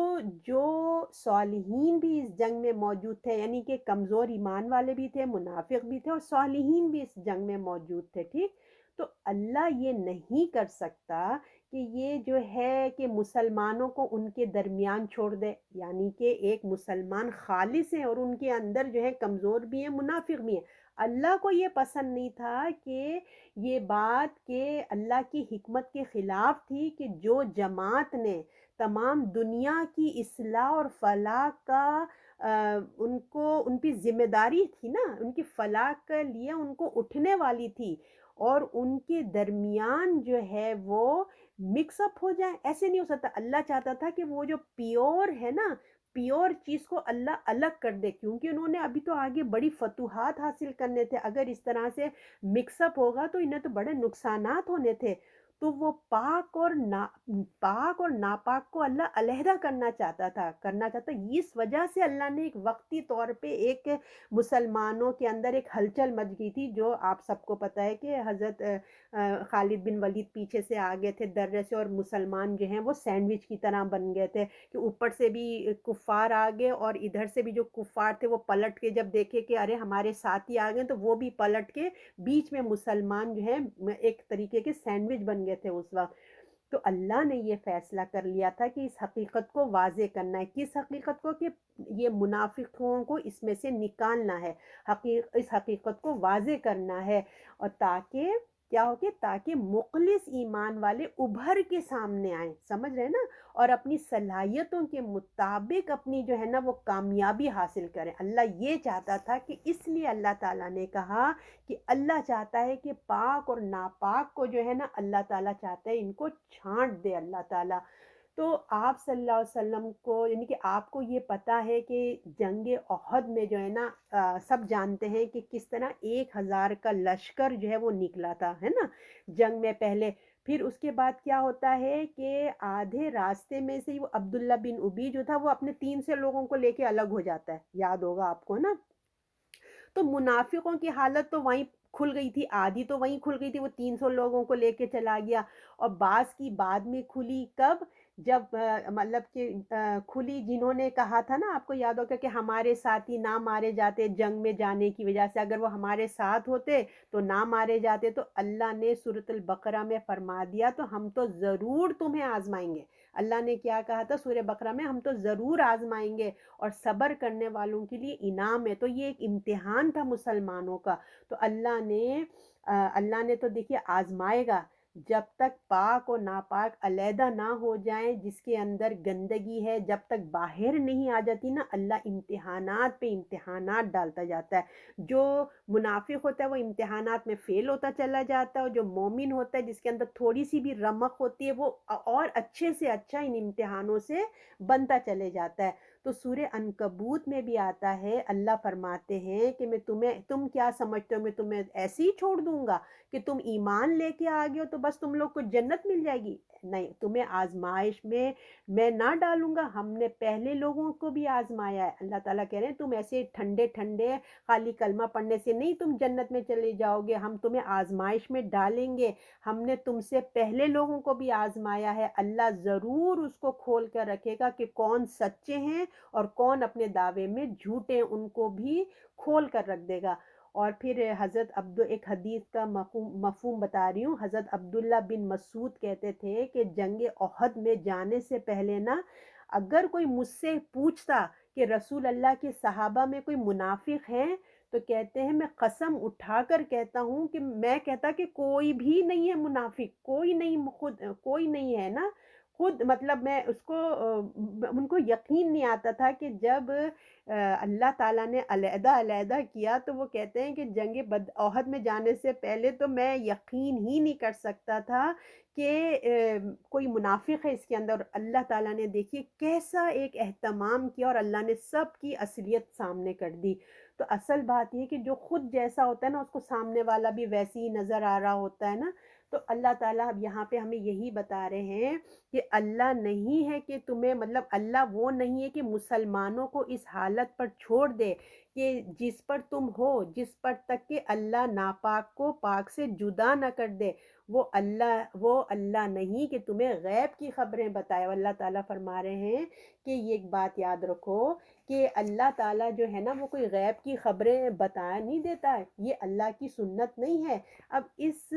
جو صالحین بھی اس جنگ میں موجود تھے، یعنی کہ کمزور ایمان والے بھی تھے، منافق بھی تھے، اور صالحین بھی اس جنگ میں موجود تھے، ٹھیک۔ تو اللہ یہ نہیں کر سکتا کہ یہ جو ہے کہ مسلمانوں کو ان کے درمیان چھوڑ دے، یعنی کہ ایک مسلمان خالص ہے اور ان کے اندر جو ہے کمزور بھی ہیں منافق بھی ہیں۔ اللہ کو یہ پسند نہیں تھا کہ یہ بات کہ اللہ کی حکمت کے خلاف تھی کہ جو جماعت نے تمام دنیا کی اصلاح اور فلاح کا ان پہ ذمہ داری تھی نا، ان کی فلاح کے لیے ان کو اٹھنے والی تھی، اور ان کے درمیان جو ہے وہ مکس اپ ہو جائے، ایسے نہیں ہو سکتا۔ اللہ چاہتا تھا کہ وہ جو پیور ہے نا، پیور چیز کو اللہ الگ کر دے، کیونکہ انہوں نے ابھی تو آگے بڑی فتوحات حاصل کرنے تھے، اگر اس طرح سے مکس اپ ہوگا تو انہیں تو بڑے نقصانات ہونے تھے۔ تو وہ پاک اور ناپاک کو اللہ علیحدہ کرنا چاہتا، اس وجہ سے اللہ نے ایک وقتی طور پہ ایک مسلمانوں کے اندر ایک ہلچل مچ گئی تھی، جو آپ سب کو پتہ ہے کہ حضرت خالد بن ولید پیچھے سے آگے تھے درے سے، اور مسلمان جو ہیں وہ سینڈوچ کی طرح بن گئے تھے، کہ اوپر سے بھی کفار آگے اور ادھر سے بھی جو کفار تھے وہ پلٹ کے جب دیکھے کہ ارے ہمارے ساتھی آ گئے تو وہ بھی پلٹ کے بیچ میں مسلمان جو ہیں ایک طریقے کے سینڈوچ بن گئے تھے اس وقت۔ تو اللہ نے یہ فیصلہ کر لیا تھا کہ اس حقیقت کو واضح کرنا ہے، کس حقیقت کو، کہ یہ منافقوں کو اس میں سے نکالنا ہے، اس حقیقت کو واضح کرنا ہے، اور تاکہ کیا ہو، کہ تاکہ مخلص ایمان والے ابھر کے سامنے آئیں، سمجھ رہے ہیں نا، اور اپنی صلاحیتوں کے مطابق اپنی جو ہے نا وہ کامیابی حاصل کریں۔ اللہ یہ چاہتا تھا، کہ اس لیے اللہ تعالیٰ نے کہا کہ اللہ چاہتا ہے کہ پاک اور ناپاک کو جو ہے نا اللہ تعالیٰ چاہتا ہے ان کو چھانٹ دے اللہ تعالیٰ۔ تو آپ صلی اللہ علیہ وسلم کو، یعنی کہ آپ کو یہ پتا ہے کہ جنگ احد میں جو ہے نا سب جانتے ہیں کہ کس طرح 1,000 کا لشکر جو ہے وہ نکلا تھا، ہے نا، جنگ میں پہلے۔ پھر اس کے بعد کیا ہوتا ہے کہ آدھے راستے میں سے وہ عبداللہ بن ابی جو تھا وہ اپنے 300 لوگوں کو لے کے الگ ہو جاتا ہے، یاد ہوگا آپ کو نا۔ تو منافقوں کی حالت تو وہیں کھل گئی تھی، آدھی تو وہیں کھل گئی تھی، وہ 300 لوگوں کو لے کے چلا گیا، اور بعض کی بعد میں کھلی کب، جب مطلب کہ کھلی جنہوں نے کہا تھا نا، آپ کو یاد ہوگا کہ ہمارے ساتھی نہ مارے جاتے جنگ میں جانے کی وجہ سے، اگر وہ ہمارے ساتھ ہوتے تو نہ مارے جاتے، تو اللہ نے سورۃ البقرہ میں فرما دیا تو ہم تو ضرور تمہیں آزمائیں گے۔ اللہ نے کیا کہا تھا سورہ بقرہ میں، ہم تو ضرور آزمائیں گے، اور صبر کرنے والوں کے لیے انعام ہے۔ تو یہ ایک امتحان تھا مسلمانوں کا، تو اللہ نے تو دیکھیے آزمائے گا، جب تک پاک و ناپاک علیحدہ نہ ہو جائیں، جس کے اندر گندگی ہے جب تک باہر نہیں آ جاتی نا، اللہ امتحانات پہ امتحانات ڈالتا جاتا ہے۔ جو منافق ہوتا ہے وہ امتحانات میں فیل ہوتا چلا جاتا ہے، اور جو مومن ہوتا ہے جس کے اندر تھوڑی سی بھی رمق ہوتی ہے وہ اور اچھے سے اچھا ان امتحانوں سے بنتا چلے جاتا ہے۔ تو سورہ عنکبوت میں بھی آتا ہے، اللہ فرماتے ہیں کہ تم کیا سمجھتے ہو میں تمہیں ایسے ہی چھوڑ دوں گا کہ تم ایمان لے کے آگے ہو تو بس تم لوگ کو جنت مل جائے گی؟ نہیں، تمہیں آزمائش میں نہ ڈالوں گا، ہم نے پہلے لوگوں کو بھی آزمایا ہے۔ اللہ تعالیٰ کہہ رہے ہیں تم ایسے ٹھنڈے ٹھنڈے خالی کلمہ پڑھنے سے نہیں تم جنت میں چلے جاؤ گے، ہم تمہیں آزمائش میں ڈالیں گے، ہم نے تم سے پہلے لوگوں کو بھی آزمایا ہے، اللہ ضرور اس کو کھول کر رکھے گا کہ کون سچے ہیں اور کون اپنے دعوے میں جھوٹے، ان کو بھی کھول کر رکھ دے گا۔ اور پھر ایک حدیث کا مفہوم بتا رہی ہوں، حضرت عبداللہ بن مسعود کہتے تھے کہ جنگ احد میں جانے سے پہلے نا، اگر کوئی مجھ سے پوچھتا کہ رسول اللہ کے صحابہ میں کوئی منافق ہیں، تو کہتے ہیں میں قسم اٹھا کر کہتا ہوں کہ میں کہتا کہ کوئی بھی نہیں ہے منافق، کوئی نہیں، خود کوئی نہیں ہے نا، خود مطلب میں اس کو ان کو یقین نہیں آتا تھا کہ جب اللہ تعالیٰ نے علیحدہ کیا تو وہ کہتے ہیں کہ جنگ احد میں جانے سے پہلے تو میں یقین ہی نہیں کر سکتا تھا کہ کوئی منافق ہے اس کے اندر، اور اللہ تعالیٰ نے دیکھیے کیسا ایک اہتمام کیا اور اللہ نے سب کی اصلیت سامنے کر دی۔ تو اصل بات یہ کہ جو خود جیسا ہوتا ہے نا اس کو سامنے والا بھی ویسے ہی نظر آ رہا ہوتا ہے نا۔ تو اللہ تعالیٰ اب یہاں پہ ہمیں یہی بتا رہے ہیں کہ اللہ نہیں ہے کہ تمہیں مطلب اللہ وہ نہیں ہے کہ مسلمانوں کو اس حالت پر چھوڑ دے کہ جس پر تم ہو، جس پر تک کہ اللہ ناپاک کو پاک سے جدا نہ کر دے۔ وہ اللہ نہیں کہ تمہیں غیب کی خبریں بتائے۔ اللہ تعالیٰ فرما رہے ہیں کہ یہ ایک بات یاد رکھو کہ اللہ تعالیٰ جو ہے نا وہ کوئی غیب کی خبریں بتا نہیں دیتا ہے، یہ اللہ کی سنت نہیں ہے۔ اب اس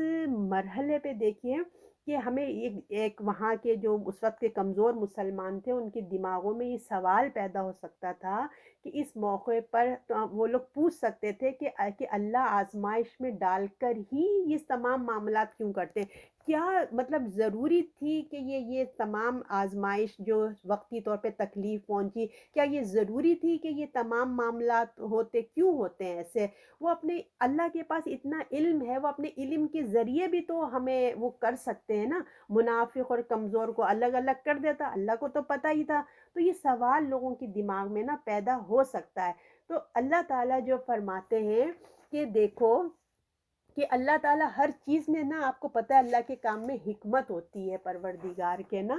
مرحلے پہ دیکھیے کہ ہمیں ایک وہاں کے جو اس وقت کے کمزور مسلمان تھے ان کے دماغوں میں یہ سوال پیدا ہو سکتا تھا کہ اس موقع پر تو وہ لوگ پوچھ سکتے تھے کہ اللہ آزمائش میں ڈال کر ہی یہ تمام معاملات کیوں کرتے ہیں؟ کیا مطلب ضروری تھی کہ یہ تمام آزمائش جو وقتی طور پہ تکلیف پہنچی، کیا یہ ضروری تھی کہ یہ تمام معاملات ہوتے؟ کیوں ہوتے ہیں ایسے؟ وہ اپنے اللہ کے پاس اتنا علم ہے، وہ اپنے علم کے ذریعے بھی تو ہمیں وہ کر سکتے ہیں نا۔ منافق اور کمزور کو الگ الگ کر دیتا، اللہ کو تو پتہ ہی تھا۔ تو یہ سوال لوگوں کے دماغ میں نا پیدا ہو سکتا ہے۔ تو اللہ تعالیٰ جو فرماتے ہیں کہ دیکھو کہ اللہ تعالیٰ ہر چیز میں نا، آپ کو پتہ ہے اللہ کے کام میں حکمت ہوتی ہے پروردگار کے نا۔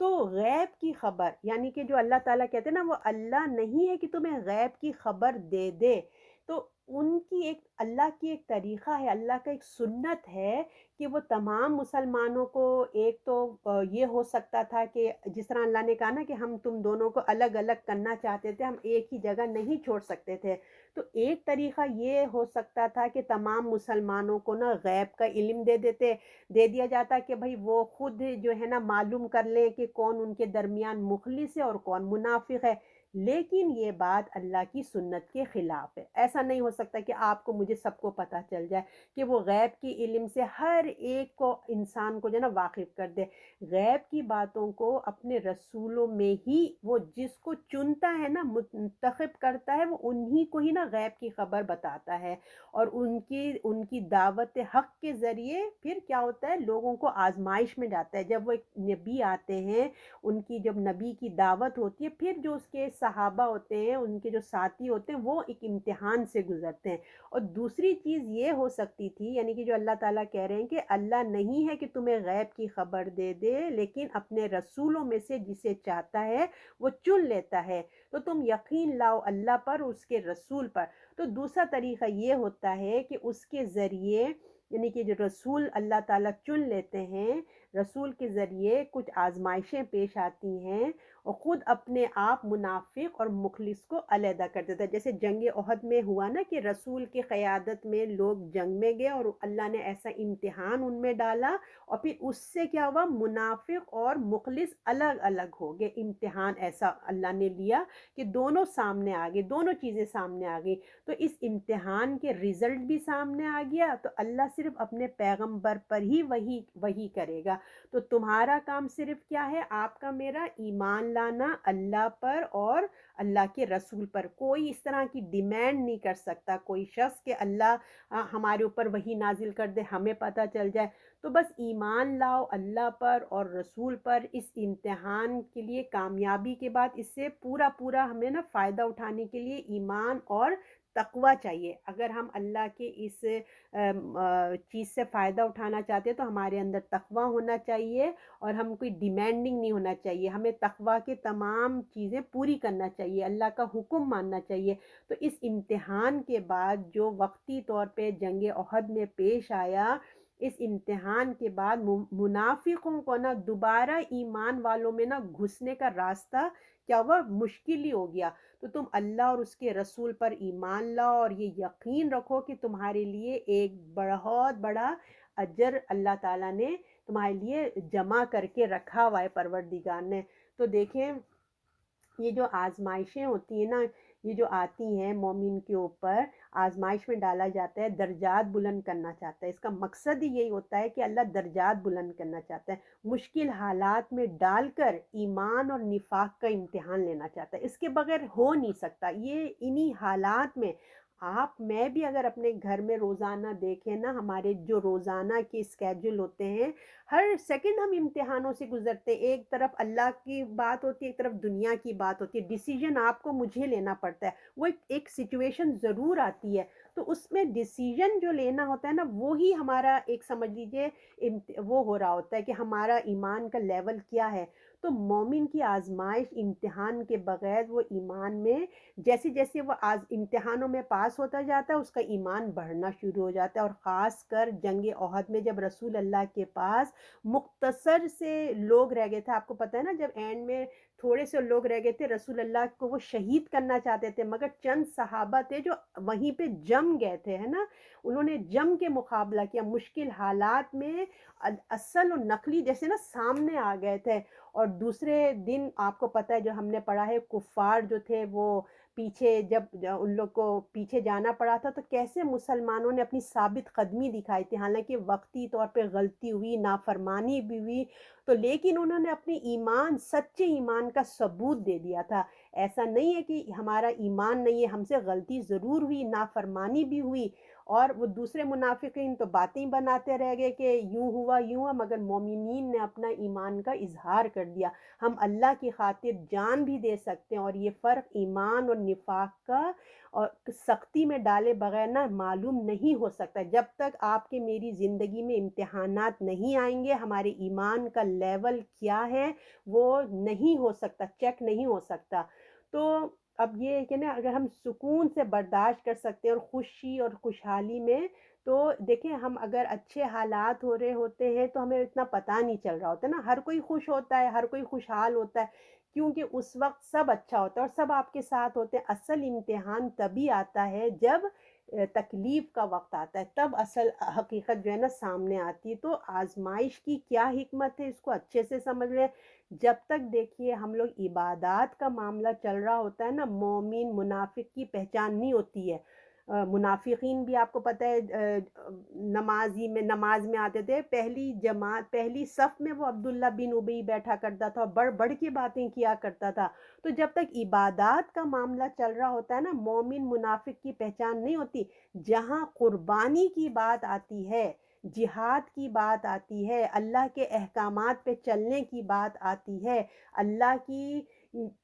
تو غیب کی خبر یعنی کہ جو اللہ تعالیٰ کہتے ہیں نا وہ اللہ نہیں ہے کہ تمہیں غیب کی خبر دے دے۔ تو ان کی ایک اللہ کی ایک طریقہ ہے، اللہ کا ایک سنت ہے کہ وہ تمام مسلمانوں کو ایک تو یہ ہو سکتا تھا کہ جس طرح اللہ نے کہا نا کہ ہم تم دونوں کو الگ الگ کرنا چاہتے تھے، ہم ایک ہی جگہ نہیں چھوڑ سکتے تھے۔ تو ایک طریقہ یہ ہو سکتا تھا کہ تمام مسلمانوں کو نا غیب کا علم دے دیا جاتا کہ بھائی وہ خود جو ہے نا معلوم کر لیں کہ کون ان کے درمیان مخلص ہے اور کون منافق ہے۔ لیکن یہ بات اللہ کی سنت کے خلاف ہے۔ ایسا نہیں ہو سکتا کہ آپ کو مجھے سب کو پتہ چل جائے کہ وہ غیب کی علم سے ہر ایک کو انسان کو جو ہے نا واقف کر دے۔ غیب کی باتوں کو اپنے رسولوں میں ہی وہ جس کو چنتا ہے نا، منتخب کرتا ہے، وہ انہی کو ہی نا غیب کی خبر بتاتا ہے، اور ان کی دعوت حق کے ذریعے پھر کیا ہوتا ہے، لوگوں کو آزمائش میں جاتا ہے۔ جب وہ ایک نبی آتے ہیں، ان کی جب نبی کی دعوت ہوتی ہے، پھر جو اس کے صحابہ ہوتے ہیں، ان کے جو ساتھی ہوتے ہیں، وہ ایک امتحان سے گزرتے ہیں۔ اور دوسری چیز یہ ہو سکتی تھی، یعنی کہ جو اللہ تعالیٰ کہہ رہے ہیں کہ اللہ نہیں ہے کہ تمہیں غیب کی خبر دے دے، لیکن اپنے رسولوں میں سے جسے چاہتا ہے وہ چن لیتا ہے، تو تم یقین لاؤ اللہ پر، اس کے رسول پر۔ تو دوسرا طریقہ یہ ہوتا ہے کہ اس کے ذریعے یعنی کہ جو رسول اللہ تعالیٰ چن لیتے ہیں، رسول کے ذریعے کچھ آزمائشیں پیش آتی ہیں اور خود اپنے آپ منافق اور مخلص کو علیحدہ کر دیتا ہے۔ جیسے جنگ احد میں ہوا نا کہ رسول کی قیادت میں لوگ جنگ میں گئے اور اللہ نے ایسا امتحان ان میں ڈالا، اور پھر اس سے کیا ہوا، منافق اور مخلص الگ الگ ہو گئے۔ امتحان ایسا اللہ نے لیا کہ دونوں سامنے آ گئے، دونوں چیزیں سامنے آ گئی۔ تو اس امتحان کے رزلٹ بھی سامنے آ گیا، تو اللہ صرف اپنے پیغمبر پر ہی وہی کرے گا۔ تو تمہارا کام صرف کیا ہے، آپ کا میرا ایمان لانا اللہ پر اور اللہ کے رسول پر۔ کوئی اس طرح کی ڈیمانڈ نہیں کر سکتا کوئی شخص کہ اللہ ہمارے اوپر وہی نازل کر دے، ہمیں پتہ چل جائے۔ تو بس ایمان لاؤ اللہ پر اور رسول پر۔ اس امتحان کے لیے کامیابی کے بعد اس سے پورا ہمیں نا فائدہ اٹھانے کے لیے ایمان اور تقوی چاہیے۔ اگر ہم اللہ کے اس چیز سے فائدہ اٹھانا چاہتے ہیں تو ہمارے اندر تقوی ہونا چاہیے، اور ہم کوئی ڈیمانڈنگ نہیں ہونا چاہیے۔ ہمیں تقوی کے تمام چیزیں پوری کرنا چاہیے، اللہ کا حکم ماننا چاہیے۔ تو اس امتحان کے بعد جو وقتی طور پہ جنگ احد میں پیش آیا، اس امتحان کے بعد منافقوں کو نا دوبارہ ایمان والوں میں نا گھسنے کا راستہ کیا ہوا، مشکل ہی ہو گیا۔ تو تم اللہ اور اس کے رسول پر ایمان لاؤ اور یہ یقین رکھو کہ تمہارے لیے ایک بہت بڑا اجر اللہ تعالیٰ نے تمہارے لیے جمع کر کے رکھا ہوا ہے پروردگار نے۔ تو دیکھیں یہ جو آزمائشیں ہوتی ہیں نا، یہ جو آتی ہیں مومن کے اوپر، آزمائش میں ڈالا جاتا ہے، درجات بلند کرنا چاہتا ہے، اس کا مقصد ہی یہی ہوتا ہے کہ اللہ درجات بلند کرنا چاہتا ہے، مشکل حالات میں ڈال کر ایمان اور نفاق کا امتحان لینا چاہتا ہے، اس کے بغیر ہو نہیں سکتا۔ یہ انہی حالات میں آپ میں بھی اگر اپنے گھر میں روزانہ دیکھیں نا، ہمارے جو روزانہ کے اسکیجول ہوتے ہیں، ہر سیکنڈ ہم امتحانوں سے گزرتے ہیں، ایک طرف اللہ کی بات ہوتی ہے، ایک طرف دنیا کی بات ہوتی ہے، ڈیسیجن آپ کو مجھے لینا پڑتا ہے، وہ ایک سچویشن ضرور آتی ہے، تو اس میں ڈیسیجن جو لینا ہوتا ہے نا، وہی ہمارا ایک سمجھ لیجئے وہ ہو رہا ہوتا ہے کہ ہمارا ایمان کا لیول کیا ہے۔ تو مومن کی آزمائش امتحان کے بغیر وہ ایمان میں جیسے جیسے وہ امتحانوں میں پاس ہوتا جاتا ہے، اس کا ایمان بڑھنا شروع ہو جاتا ہے، اور خاص کر جنگ احد میں جب رسول اللہ کے پاس مختصر سے لوگ رہ گئے تھے، آپ کو پتہ ہے نا، جب اینڈ میں تھوڑے سے لوگ رہ گئے تھے، رسول اللہ کو وہ شہید کرنا چاہتے تھے، مگر چند صحابہ تھے جو وہیں پہ جم گئے تھے، ہے نا، انہوں نے جم کے مقابلہ کیا مشکل حالات میں، اصل اور نقلی جیسے نا سامنے آ گئے تھے۔ اور دوسرے دن آپ کو پتہ ہے جو ہم نے پڑھا ہے، کفار جو تھے وہ پیچھے جب ان لوگ کو پیچھے جانا پڑا تھا، تو کیسے مسلمانوں نے اپنی ثابت قدمی دکھائی تھی، حالانکہ وقتی طور پہ غلطی ہوئی، نافرمانی بھی ہوئی، تو لیکن انہوں نے اپنے ایمان، سچے ایمان کا ثبوت دے دیا تھا۔ ایسا نہیں ہے کہ ہمارا ایمان نہیں ہے، ہم سے غلطی ضرور ہوئی، نافرمانی بھی ہوئی، اور وہ دوسرے منافقین تو باتیں بناتے رہ گئے کہ یوں ہوا یوں ہوا، مگر مومنین نے اپنا ایمان کا اظہار کر دیا۔ ہم اللہ کی خاطر جان بھی دے سکتے ہیں، اور یہ فرق ایمان اور نفاق کا اور سختی میں ڈالے بغیر نا معلوم نہیں ہو سکتا۔ جب تک آپ کے میری زندگی میں امتحانات نہیں آئیں گے، ہمارے ایمان کا لیول کیا ہے وہ نہیں ہو سکتا، چیک نہیں ہو سکتا۔ تو اب یہ ہے کہ نا، اگر ہم سکون سے برداشت کر سکتے ہیں اور خوشی اور خوشحالی میں، تو دیکھیں ہم اگر اچھے حالات ہو رہے ہوتے ہیں تو ہمیں اتنا پتہ نہیں چل رہا ہوتا نا، ہر کوئی خوش ہوتا ہے، ہر کوئی خوشحال ہوتا ہے، کیونکہ اس وقت سب اچھا ہوتا ہے اور سب آپ کے ساتھ ہوتے ہیں۔ اصل امتحان تبھی آتا ہے جب تکلیف کا وقت آتا ہے، تب اصل حقیقت جو ہے نا سامنے آتی ہے۔ تو آزمائش کی کیا حکمت ہے، اس کو اچھے سے سمجھ لیں۔ جب تک دیکھیے ہم لوگ عبادات کا معاملہ چل رہا ہوتا ہے نا، مومن منافق کی پہچان نہیں ہوتی ہے۔ منافقین بھی آپ کو پتہ ہے، نماز میں آتے تھے، پہلی جماعت پہلی صف میں وہ عبداللہ بن ابی بیٹھا کرتا تھا اور بڑھ بڑھ کے باتیں کیا کرتا تھا۔ تو جب تک عبادات کا معاملہ چل رہا ہوتا ہے نا، مومن منافق کی پہچان نہیں ہوتی۔ جہاں قربانی کی بات آتی ہے، جہاد کی بات آتی ہے، اللہ کے احکامات پہ چلنے کی بات آتی ہے، اللہ کی،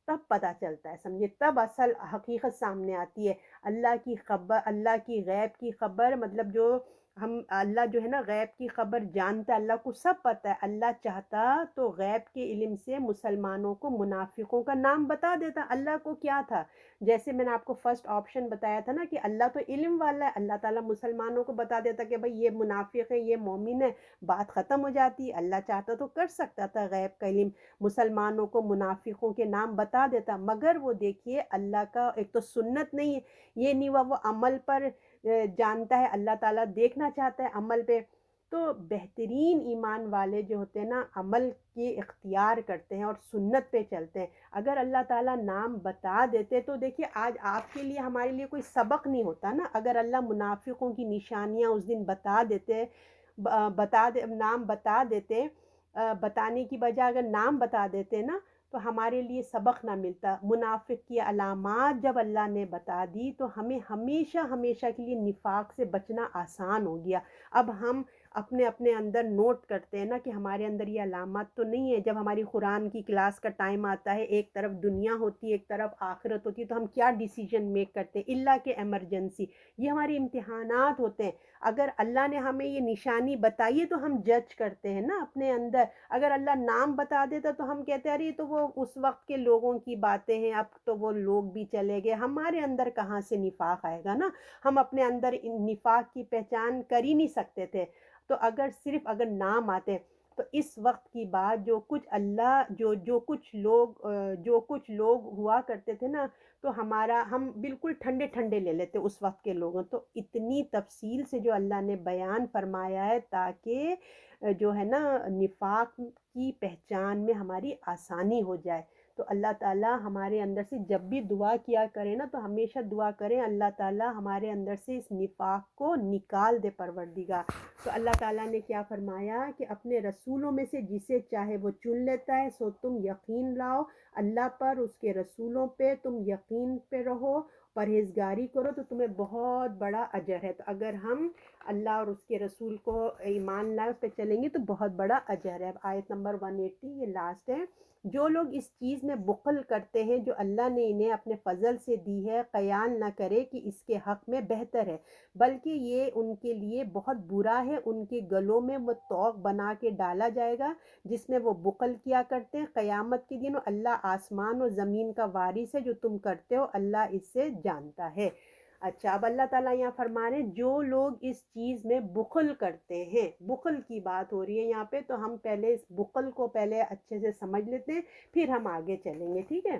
تب پتہ چلتا ہے، سمجھے، تب اصل حقیقت سامنے آتی ہے۔ اللہ کی خبر، اللہ کی غیب کی خبر، مطلب جو ہم، اللہ جو ہے نا غیب کی خبر جانتا ہے، اللہ کو سب پتہ ہے، اللہ چاہتا تو غیب کے علم سے مسلمانوں کو منافقوں کا نام بتا دیتا۔ اللہ کو کیا تھا، جیسے میں نے آپ کو فرسٹ آپشن بتایا تھا نا کہ اللہ تو علم والا ہے، اللہ تعالیٰ مسلمانوں کو بتا دیتا کہ بھئی یہ منافق ہے، یہ مومن ہے، بات ختم ہو جاتی۔ اللہ چاہتا تو کر سکتا تھا، غیب کا علم مسلمانوں کو منافقوں کے نام بتا دیتا، مگر وہ دیکھیے اللہ کا ایک تو سنت نہیں ہے، یہ نہیں ہوا وہ عمل پر جانتا ہے، اللہ تعالیٰ دیکھنا چاہتا ہے عمل پہ۔ تو بہترین ایمان والے جو ہوتے ہیں نا، عمل کے اختیار کرتے ہیں اور سنت پہ چلتے ہیں۔ اگر اللہ تعالیٰ نام بتا دیتے تو دیکھیے آج آپ کے لیے، ہمارے لیے کوئی سبق نہیں ہوتا نا، اگر اللہ منافقوں کی نشانیاں اس دن بتا دیتے، نام بتا دیتے، بتانے کی بجائے اگر نام بتا دیتے نا، تو ہمارے لیے سبق نہ ملتا۔ منافق کی علامات جب اللہ نے بتا دی تو ہمیں ہمیشہ ہمیشہ کے لیے نفاق سے بچنا آسان ہو گیا۔ اب ہم اپنے اپنے اندر نوٹ کرتے ہیں نا کہ ہمارے اندر یہ علامات تو نہیں ہے۔ جب ہماری قرآن کی کلاس کا ٹائم آتا ہے، ایک طرف دنیا ہوتی ہے، ایک طرف آخرت ہوتی ہے، تو ہم کیا ڈیسیجن میک کرتے ہیں، اللہ کے ایمرجنسی، یہ ہمارے امتحانات ہوتے ہیں۔ اگر اللہ نے ہمیں یہ نشانی بتائی ہے تو ہم جج کرتے ہیں نا اپنے اندر۔ اگر اللہ نام بتا دیتا تو ہم کہتے ہیں ارے یہ تو وہ اس وقت کے لوگوں کی باتیں ہیں، اب تو وہ لوگ بھی چلے گئے، ہمارے اندر کہاں سے نفاق آئے گا نا۔ ہم اپنے اندر نفاق کی پہچان کر ہی نہیں سکتے تھے۔ تو اگر صرف اگر نام آتے تو اس وقت کی بات، جو کچھ اللہ جو کچھ لوگ ہوا کرتے تھے نا، تو ہم بالکل ٹھنڈے ٹھنڈے لے لیتے اس وقت کے لوگوں۔ تو اتنی تفصیل سے جو اللہ نے بیان فرمایا ہے تاکہ جو ہے نا نفاق کی پہچان میں ہماری آسانی ہو جائے۔ تو اللہ تعالیٰ ہمارے اندر سے جب بھی دعا کیا کریں نا تو ہمیشہ دعا کریں اللہ تعالیٰ ہمارے اندر سے اس نفاق کو نکال دے پروردگار۔ تو اللہ تعالیٰ نے کیا فرمایا کہ اپنے رسولوں میں سے جسے چاہے وہ چن لیتا ہے، سو تم یقین لاؤ اللہ پر، اس کے رسولوں پہ تم یقین پہ رہو، پرہیزگاری کرو تو تمہیں بہت بڑا اجر ہے۔ تو اگر ہم اللہ اور اس کے رسول کو ایمان لائے، اس پہ چلیں گے تو بہت بڑا اجر ہے۔ اب آیت نمبر 180 یہ لاسٹ ہے۔ جو لوگ اس چیز میں بخل کرتے ہیں جو اللہ نے انہیں اپنے فضل سے دی ہے، خیال نہ کرے کہ اس کے حق میں بہتر ہے، بلکہ یہ ان کے لیے بہت برا ہے۔ ان کے گلوں میں وہ طوق بنا کے ڈالا جائے گا جس میں وہ بخل کیا کرتے ہیں۔ قیامت کے دن اللہ آسمان اور زمین کا وارث ہے، جو تم کرتے ہو اللہ اس سے جانتا ہے۔ اچھا، اب اللہ تعالیٰ یہاں فرما رہے ہیں جو لوگ اس چیز میں بخل کرتے ہیں، بخل کی بات ہو رہی ہے یہاں پہ، تو ہم پہلے اس بخل کو پہلے اچھے سے سمجھ لیتے ہیں، پھر ہم آگے چلیں گے، ٹھیک ہے۔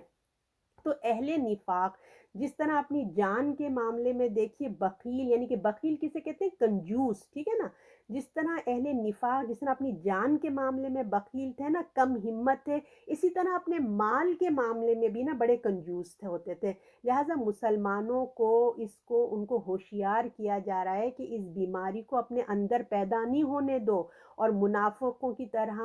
تو اہل نفاق جس طرح اپنی جان کے معاملے میں دیکھیے بخیل، یعنی کہ بخیل کسے کہتے ہیں؟ کنجوس، ٹھیک ہے نا۔ جس طرح اہل نفاق جس طرح اپنی جان کے معاملے میں بخیل تھے نا، کم ہمت تھے، اسی طرح اپنے مال کے معاملے میں بھی نا بڑے کنجوس ہوتے تھے۔ لہٰذا مسلمانوں کو ان کو ہوشیار کیا جا رہا ہے کہ اس بیماری کو اپنے اندر پیدا نہیں ہونے دو، اور منافقوں کی طرح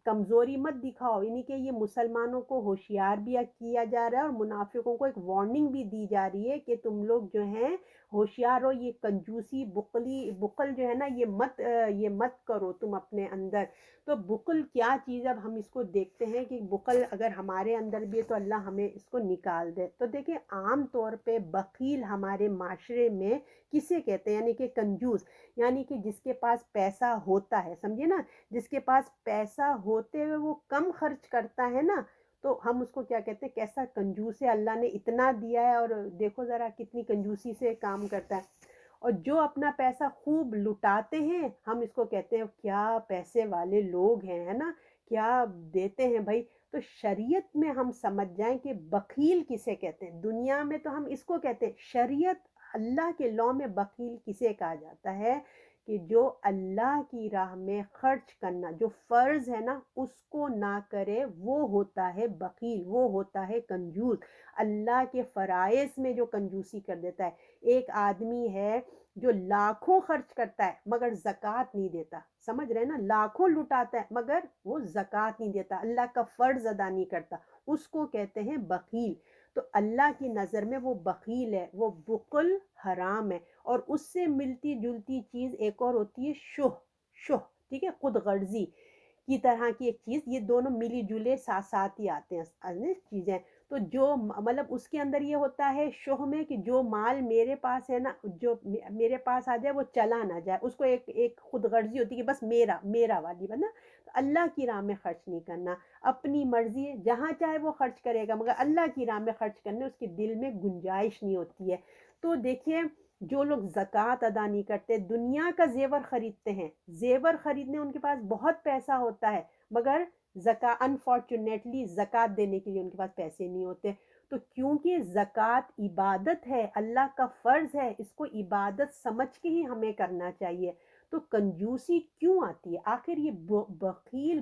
کمزوری مت دکھاؤ، یعنی کہ یہ مسلمانوں کو ہوشیار بھی کیا جا رہا ہے، اور منافقوں کو ایک وارننگ بھی دی جا رہی ہے کہ تم لوگ جو ہیں ہوشیار ہو، یہ کنجوسی بخل جو ہے نا یہ مت کرو تم اپنے اندر۔ تو بخل کیا چیز ہے، اب ہم اس کو دیکھتے ہیں کہ بخل اگر ہمارے اندر بھی ہے تو اللہ ہمیں اس کو نکال دے۔ تو دیکھیں عام طور پہ بخیل ہمارے معاشرے میں کسے کہتے ہیں؟ یعنی کہ کنجوس، یعنی کہ جس کے پاس پیسہ ہوتا ہے، سمجھے نا، جس کے پاس پیسہ ہوتے ہوئے وہ کم خرچ کرتا ہے نا، تو ہم اس کو کیا کہتے ہیں؟ کیسا کنجوس ہے، اللہ نے اتنا دیا ہے اور دیکھو ذرا کتنی کنجوسی سے کام کرتا ہے۔ اور جو اپنا پیسہ خوب لٹاتے ہیں، ہم اس کو کہتے ہیں کیا پیسے والے لوگ ہیں، ہے نا، کیا دیتے ہیں بھائی۔ تو شریعت میں ہم سمجھ جائیں کہ بخیل کسے کہتے ہیں۔ دنیا میں تو ہم اس کو کہتے ہیں، شریعت اللہ کے لاء میں بخیل کسے کہا جاتا ہے؟ کہ جو اللہ کی راہ میں خرچ کرنا جو فرض ہے نا اس کو نہ کرے، وہ ہوتا ہے بخیل، وہ ہوتا ہے کنجوس۔ اللہ کے فرائض میں جو کنجوسی کر دیتا ہے، ایک آدمی ہے جو لاکھوں خرچ کرتا ہے مگر زکوٰۃ نہیں دیتا، سمجھ رہے نا، لاکھوں لٹاتا ہے مگر وہ زکوٰۃ نہیں دیتا، اللہ کا فرض ادا نہیں کرتا، اس کو کہتے ہیں بخیل۔ تو اللہ کی نظر میں وہ بخیل ہے، وہ بخل حرام ہے۔ اور اس سے ملتی جلتی چیز ایک اور ہوتی ہے شح، ٹھیک ہے، خود غرضی کی طرح کی ایک چیز، یہ دونوں ملی جلے ساتھ ساتھ ہی آتے ہیں چیزیں۔ تو جو مطلب اس کے اندر یہ ہوتا ہے شح میں کہ جو مال میرے پاس ہے نا، جو میرے پاس آ جائے وہ چلا نہ جائے، اس کو ایک خود غرضی ہوتی ہے کہ بس میرا والی بنا۔ تو اللہ کی راہ میں خرچ نہیں کرنا، اپنی مرضی ہے، جہاں چاہے وہ خرچ کرے گا مگر اللہ کی راہ میں خرچ کرنے اس کے دل میں گنجائش نہیں ہوتی ہے۔ تو دیکھیے جو لوگ زکوٰۃ ادا نہیں کرتے، دنیا کا زیور خریدتے ہیں، زیور خریدنے ان کے پاس بہت پیسہ ہوتا ہے مگر انفارچونیٹلی زکوٰۃ دینے کے لیے ان کے پاس پیسے نہیں ہوتے۔ تو کیونکہ زکوٰۃ عبادت ہے، اللہ کا فرض ہے، اس کو عبادت سمجھ کے ہی ہمیں کرنا چاہیے۔ تو کنجوسی کیوں آتی ہے آخر؟ یہ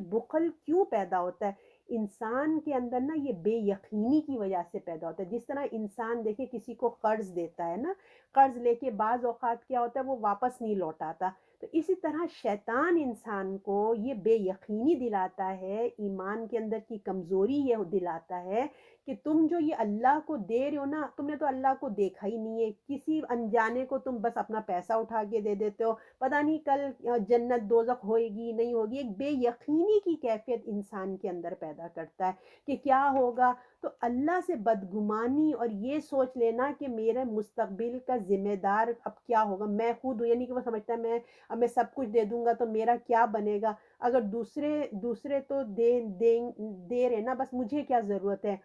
بخل کیوں پیدا ہوتا ہے انسان کے اندر نا؟ یہ بے یقینی کی وجہ سے پیدا ہوتا ہے۔ جس طرح انسان دیکھے کسی کو قرض دیتا ہے نا، قرض لے کے بعض اوقات کیا ہوتا ہے وہ واپس نہیں لوٹاتا، تو اسی طرح شیطان انسان کو یہ بے یقینی دلاتا ہے، ایمان کے اندر کی کمزوری یہ دلاتا ہے کہ تم جو یہ اللہ کو دے رہے ہو نا، تم نے تو اللہ کو دیکھا ہی نہیں ہے، کسی انجانے کو تم بس اپنا پیسہ اٹھا کے دے دیتے ہو، پتہ نہیں کل جنت دوزخ ہوئے گی نہیں ہوگی۔ ایک بے یقینی کی کیفیت انسان کے اندر پیدا کرتا ہے کہ کیا ہوگا۔ تو اللہ سے بدگمانی اور یہ سوچ لینا کہ میرے مستقبل کا ذمہ دار اب کیا ہوگا، میں خود ہوں، یعنی کہ وہ سمجھتا ہے میں سب کچھ دے دوں گا تو میرا کیا بنے گا، اگر دوسرے تو دے رہے نا، بس مجھے کیا ضرورت ہے۔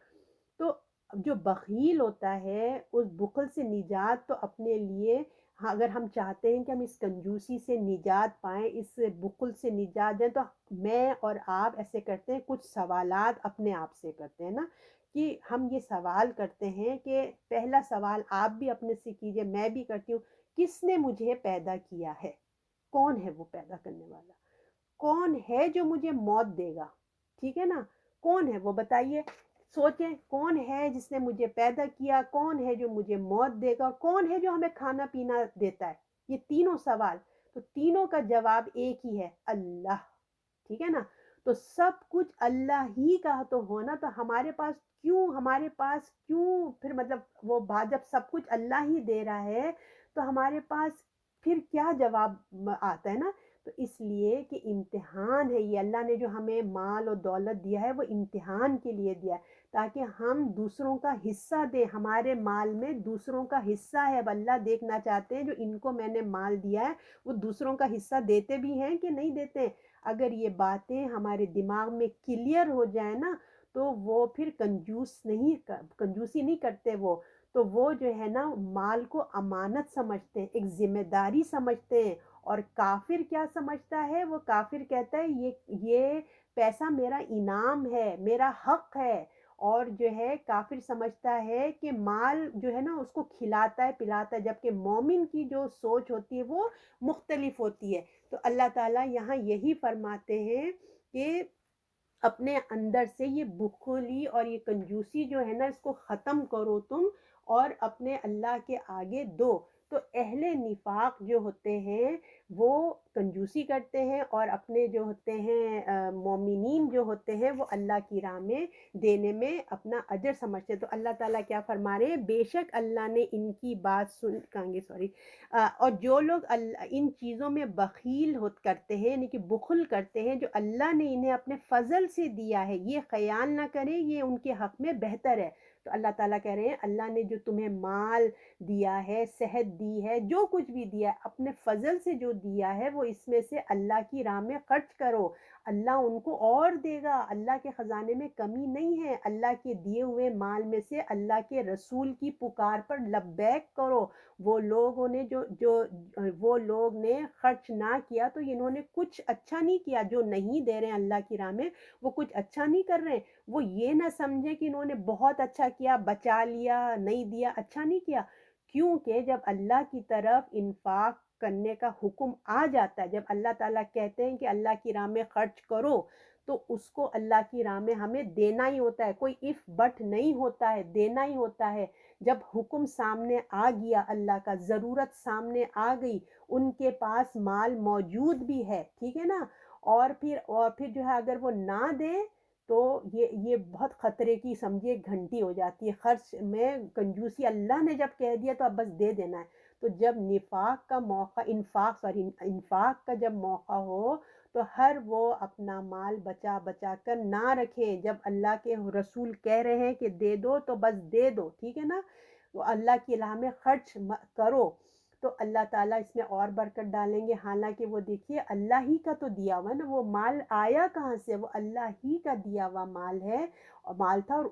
تو جو بخیل ہوتا ہے اس بخل سے نجات تو اپنے لیے، اگر ہم چاہتے ہیں کہ ہم اس کنجوسی سے نجات پائیں، اس بخل سے نجات دیں، تو میں اور آپ ایسے کرتے ہیں، کچھ سوالات اپنے آپ سے کرتے ہیں نا، کہ ہم یہ سوال کرتے ہیں کہ پہلا سوال آپ بھی اپنے سے کیجئے، میں بھی کرتی ہوں، کس نے مجھے پیدا کیا ہے؟ کون ہے وہ پیدا کرنے والا؟ کون ہے جو مجھے موت دے گا؟ ٹھیک ہے نا؟ کون ہے وہ بتائیے؟ سوچیں کون ہے جس نے مجھے پیدا کیا، کون ہے جو مجھے موت دے گا، اور کون ہے جو ہمیں کھانا پینا دیتا ہے؟ یہ تینوں سوال، تو تینوں کا جواب ایک ہی ہے، اللہ، ٹھیک ہے نا؟ تو سب کچھ اللہ ہی کا تو ہونا، تو ہمارے پاس کیوں پھر مطلب وہ بات جب سب کچھ اللہ ہی دے رہا ہے تو ہمارے پاس پھر کیا جواب آتا ہے نا؟ تو اس لیے کہ امتحان ہے یہ، اللہ نے جو ہمیں مال اور دولت دیا ہے وہ امتحان کے لیے دیا ہے، تاکہ ہم دوسروں کا حصہ دیں، ہمارے مال میں دوسروں کا حصہ ہے۔ اب اللہ دیکھنا چاہتے ہیں جو ان کو میں نے مال دیا ہے وہ دوسروں کا حصہ دیتے بھی ہیں کہ نہیں دیتے ہیں۔ اگر یہ باتیں ہمارے دماغ میں کلیئر ہو جائیں نا تو وہ پھر کنجوسی نہیں کرتے وہ، تو وہ جو ہے نا مال کو امانت سمجھتے ہیں، ایک ذمہ داری سمجھتے ہیں۔ اور کافر کیا سمجھتا ہے؟ وہ کافر کہتا ہے یہ پیسہ میرا انعام ہے، میرا حق ہے، اور جو ہے کافر سمجھتا ہے کہ مال جو ہے نا اس کو کھلاتا ہے پلاتا ہے، جبکہ مومن کی جو سوچ ہوتی ہے وہ مختلف ہوتی ہے۔ تو اللہ تعالیٰ یہاں یہی فرماتے ہیں کہ اپنے اندر سے یہ بخلی اور یہ کنجوسی جو ہے نا اس کو ختم کرو تم، اور اپنے اللہ کے آگے دو۔ تو اہل نفاق جو ہوتے ہیں وہ کنجوسی کرتے ہیں، اور اپنے جو ہوتے ہیں مومنین جو ہوتے ہیں وہ اللہ کی راہ میں دینے میں اپنا اجر سمجھتے ہیں۔ تو اللہ تعالیٰ کیا فرما رہے ہیں؟ بے شک اللہ نے ان کی بات سن کہیں گے سوری اور جو لوگ ان چیزوں میں بخیل کرتے ہیں، یعنی کہ بخل کرتے ہیں جو اللہ نے انہیں اپنے فضل سے دیا ہے، یہ خیال نہ کریں یہ ان کے حق میں بہتر ہے۔ تو اللہ تعالیٰ کہہ رہے ہیں اللہ نے جو تمہیں مال دیا ہے، صحت دی ہے، جو کچھ بھی دیا ہے اپنے فضل سے جو دیا ہے وہ اس میں سے اللہ کی راہ میں خرچ کرو، اللہ ان کو اور دے گا، اللہ کے خزانے میں کمی نہیں ہے۔ اللہ کے دیے ہوئے مال میں سے اللہ کے رسول کی پکار پر لبیک کرو۔ وہ لوگ نے خرچ نہ کیا تو انہوں نے کچھ اچھا نہیں کیا، جو نہیں دے رہے ہیں اللہ کی راہ میں وہ کچھ اچھا نہیں کر رہے ہیں۔ وہ یہ نہ سمجھے کہ انہوں نے بہت اچھا کیا، بچا لیا، نہیں دیا، اچھا نہیں کیا، کیونکہ جب اللہ کی طرف انفاق کرنے کا حکم آ جاتا ہے، جب اللہ تعالیٰ کہتے ہیں کہ اللہ کی راہ میں خرچ کرو، تو اس کو اللہ کی راہ میں ہمیں دینا ہی ہوتا ہے، کوئی اف بٹ نہیں ہوتا ہے، دینا ہی ہوتا ہے۔ جب حکم سامنے آ گیا اللہ کا، ضرورت سامنے آ گئی، ان کے پاس مال موجود بھی ہے، ٹھیک ہے نا، اور پھر جو ہے اگر وہ نہ دیں تو یہ بہت خطرے کی سمجھے گھنٹی ہو جاتی ہے۔ خرچ میں کنجوسی اللہ نے جب کہہ دیا تو اب بس دے دینا ہے۔ تو جب انفاق کا جب موقع ہو تو ہر وہ اپنا مال بچا بچا کر نہ رکھے، جب اللہ کے رسول کہہ رہے ہیں کہ دے دو تو بس دے دو، ٹھیک ہے نا، وہ اللہ کی راہ میں خرچ کرو، تو اللہ تعالیٰ اس میں اور برکت ڈالیں گے۔ حالانکہ وہ دیکھیے اللہ ہی کا تو دیا ہوا ہے نا، وہ مال آیا کہاں سے؟ وہ اللہ ہی کا دیا ہوا مال ہے، اور مال تھا، اور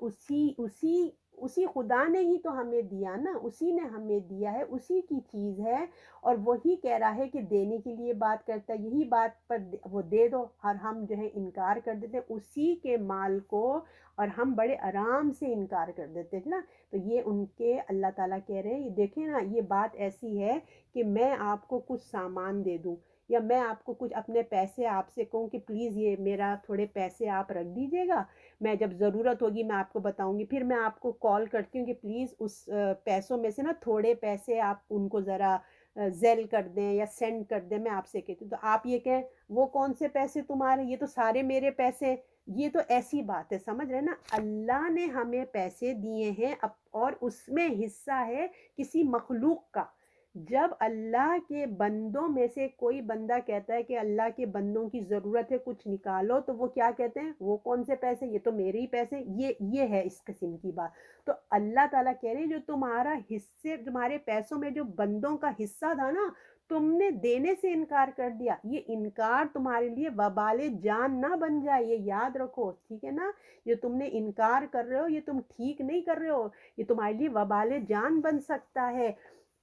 اسی خدا نے ہی تو ہمیں دیا نا، اسی نے ہمیں دیا ہے، اسی کی چیز ہے، اور وہی کہہ رہا ہے کہ دینے کے لیے بات کرتا ہے، یہی بات پر وہ دے دو، اور ہم جو ہے انکار کر دیتے ہیں اسی کے مال کو، اور ہم بڑے آرام سے انکار کر دیتے ہیں نا۔ تو یہ ان کے اللہ تعالیٰ کہہ رہے ہیں، دیکھیں نا یہ بات ایسی ہے کہ میں آپ کو کچھ سامان دے دوں، یا میں آپ کو کچھ اپنے پیسے آپ سے کہوں کہ پلیز یہ میرا تھوڑے پیسے آپ رکھ دیجیے گا، میں جب ضرورت ہوگی میں آپ کو بتاؤں گی، پھر میں آپ کو کال کرتی ہوں کہ پلیز اس پیسوں میں سے نا تھوڑے پیسے آپ ان کو ذرا زیل کر دیں یا سینڈ کر دیں، میں آپ سے کہتی ہوں، تو آپ یہ کہیں وہ کون سے پیسے تمہارے، یہ تو سارے میرے پیسے، یہ تو ایسی بات ہے، سمجھ رہے نا؟ اللہ نے ہمیں پیسے دیے ہیں اور اس میں حصہ ہے کسی مخلوق کا۔ جب اللہ کے بندوں میں سے کوئی بندہ کہتا ہے کہ اللہ کے بندوں کی ضرورت ہے کچھ نکالو، تو وہ کیا کہتے ہیں؟ وہ کون سے پیسے، یہ تو میرے ہی پیسے، یہ ہے اس قسم کی بات۔ تو اللہ تعالیٰ کہہ رہے ہیں جو تمہارے پیسوں میں جو بندوں کا حصہ تھا نا، تم نے دینے سے انکار کر دیا، یہ انکار تمہارے لیے وبال جان نہ بن جائے، یہ یاد رکھو، ٹھیک ہے نا؟ یہ تم نے انکار کر رہے ہو، یہ تم ٹھیک نہیں کر رہے ہو، یہ تمہارے لیے وبال جان بن سکتا ہے۔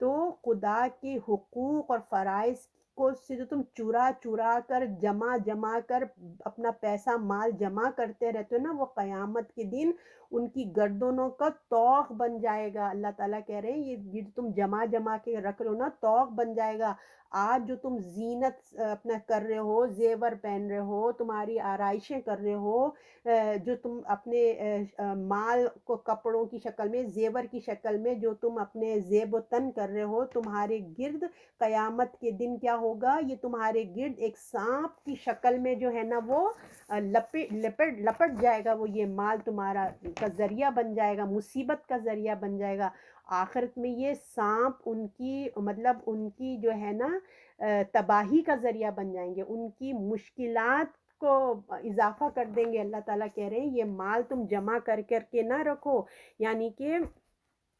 تو خدا کے حقوق اور فرائض کو سے جو تم چرا چرا کر جمع کر اپنا پیسہ مال جمع کرتے رہتے ہو نا، وہ قیامت کے دن ان کی گردنوں کا طوق بن جائے گا۔ اللہ تعالیٰ کہہ رہے ہیں یہ جو تم جمع کے رکھ رہے ہو نا، طوق بن جائے گا۔ آج جو تم زینت اپنا کر رہے ہو، زیور پہن رہے ہو، تمہاری آرائشیں کر رہے ہو، جو تم اپنے مال کو کپڑوں کی شکل میں، زیور کی شکل میں جو تم اپنے زیب و تن کر رہے ہو، تمہارے گرد قیامت کے دن کیا ہوگا؟ یہ تمہارے گرد ایک سانپ کی شکل میں جو ہے نا وہ لپٹ جائے گا، وہ یہ مال تمہارا کا ذریعہ بن جائے گا، مصیبت کا ذریعہ بن جائے گا۔ آخرت میں یہ سانپ ان کی مطلب ان کی جو ہے نا تباہی کا ذریعہ بن جائیں گے، ان کی مشکلات کو اضافہ کر دیں گے۔ اللہ تعالیٰ کہہ رہے ہیں یہ مال تم جمع کر کر کے نہ رکھو، یعنی کہ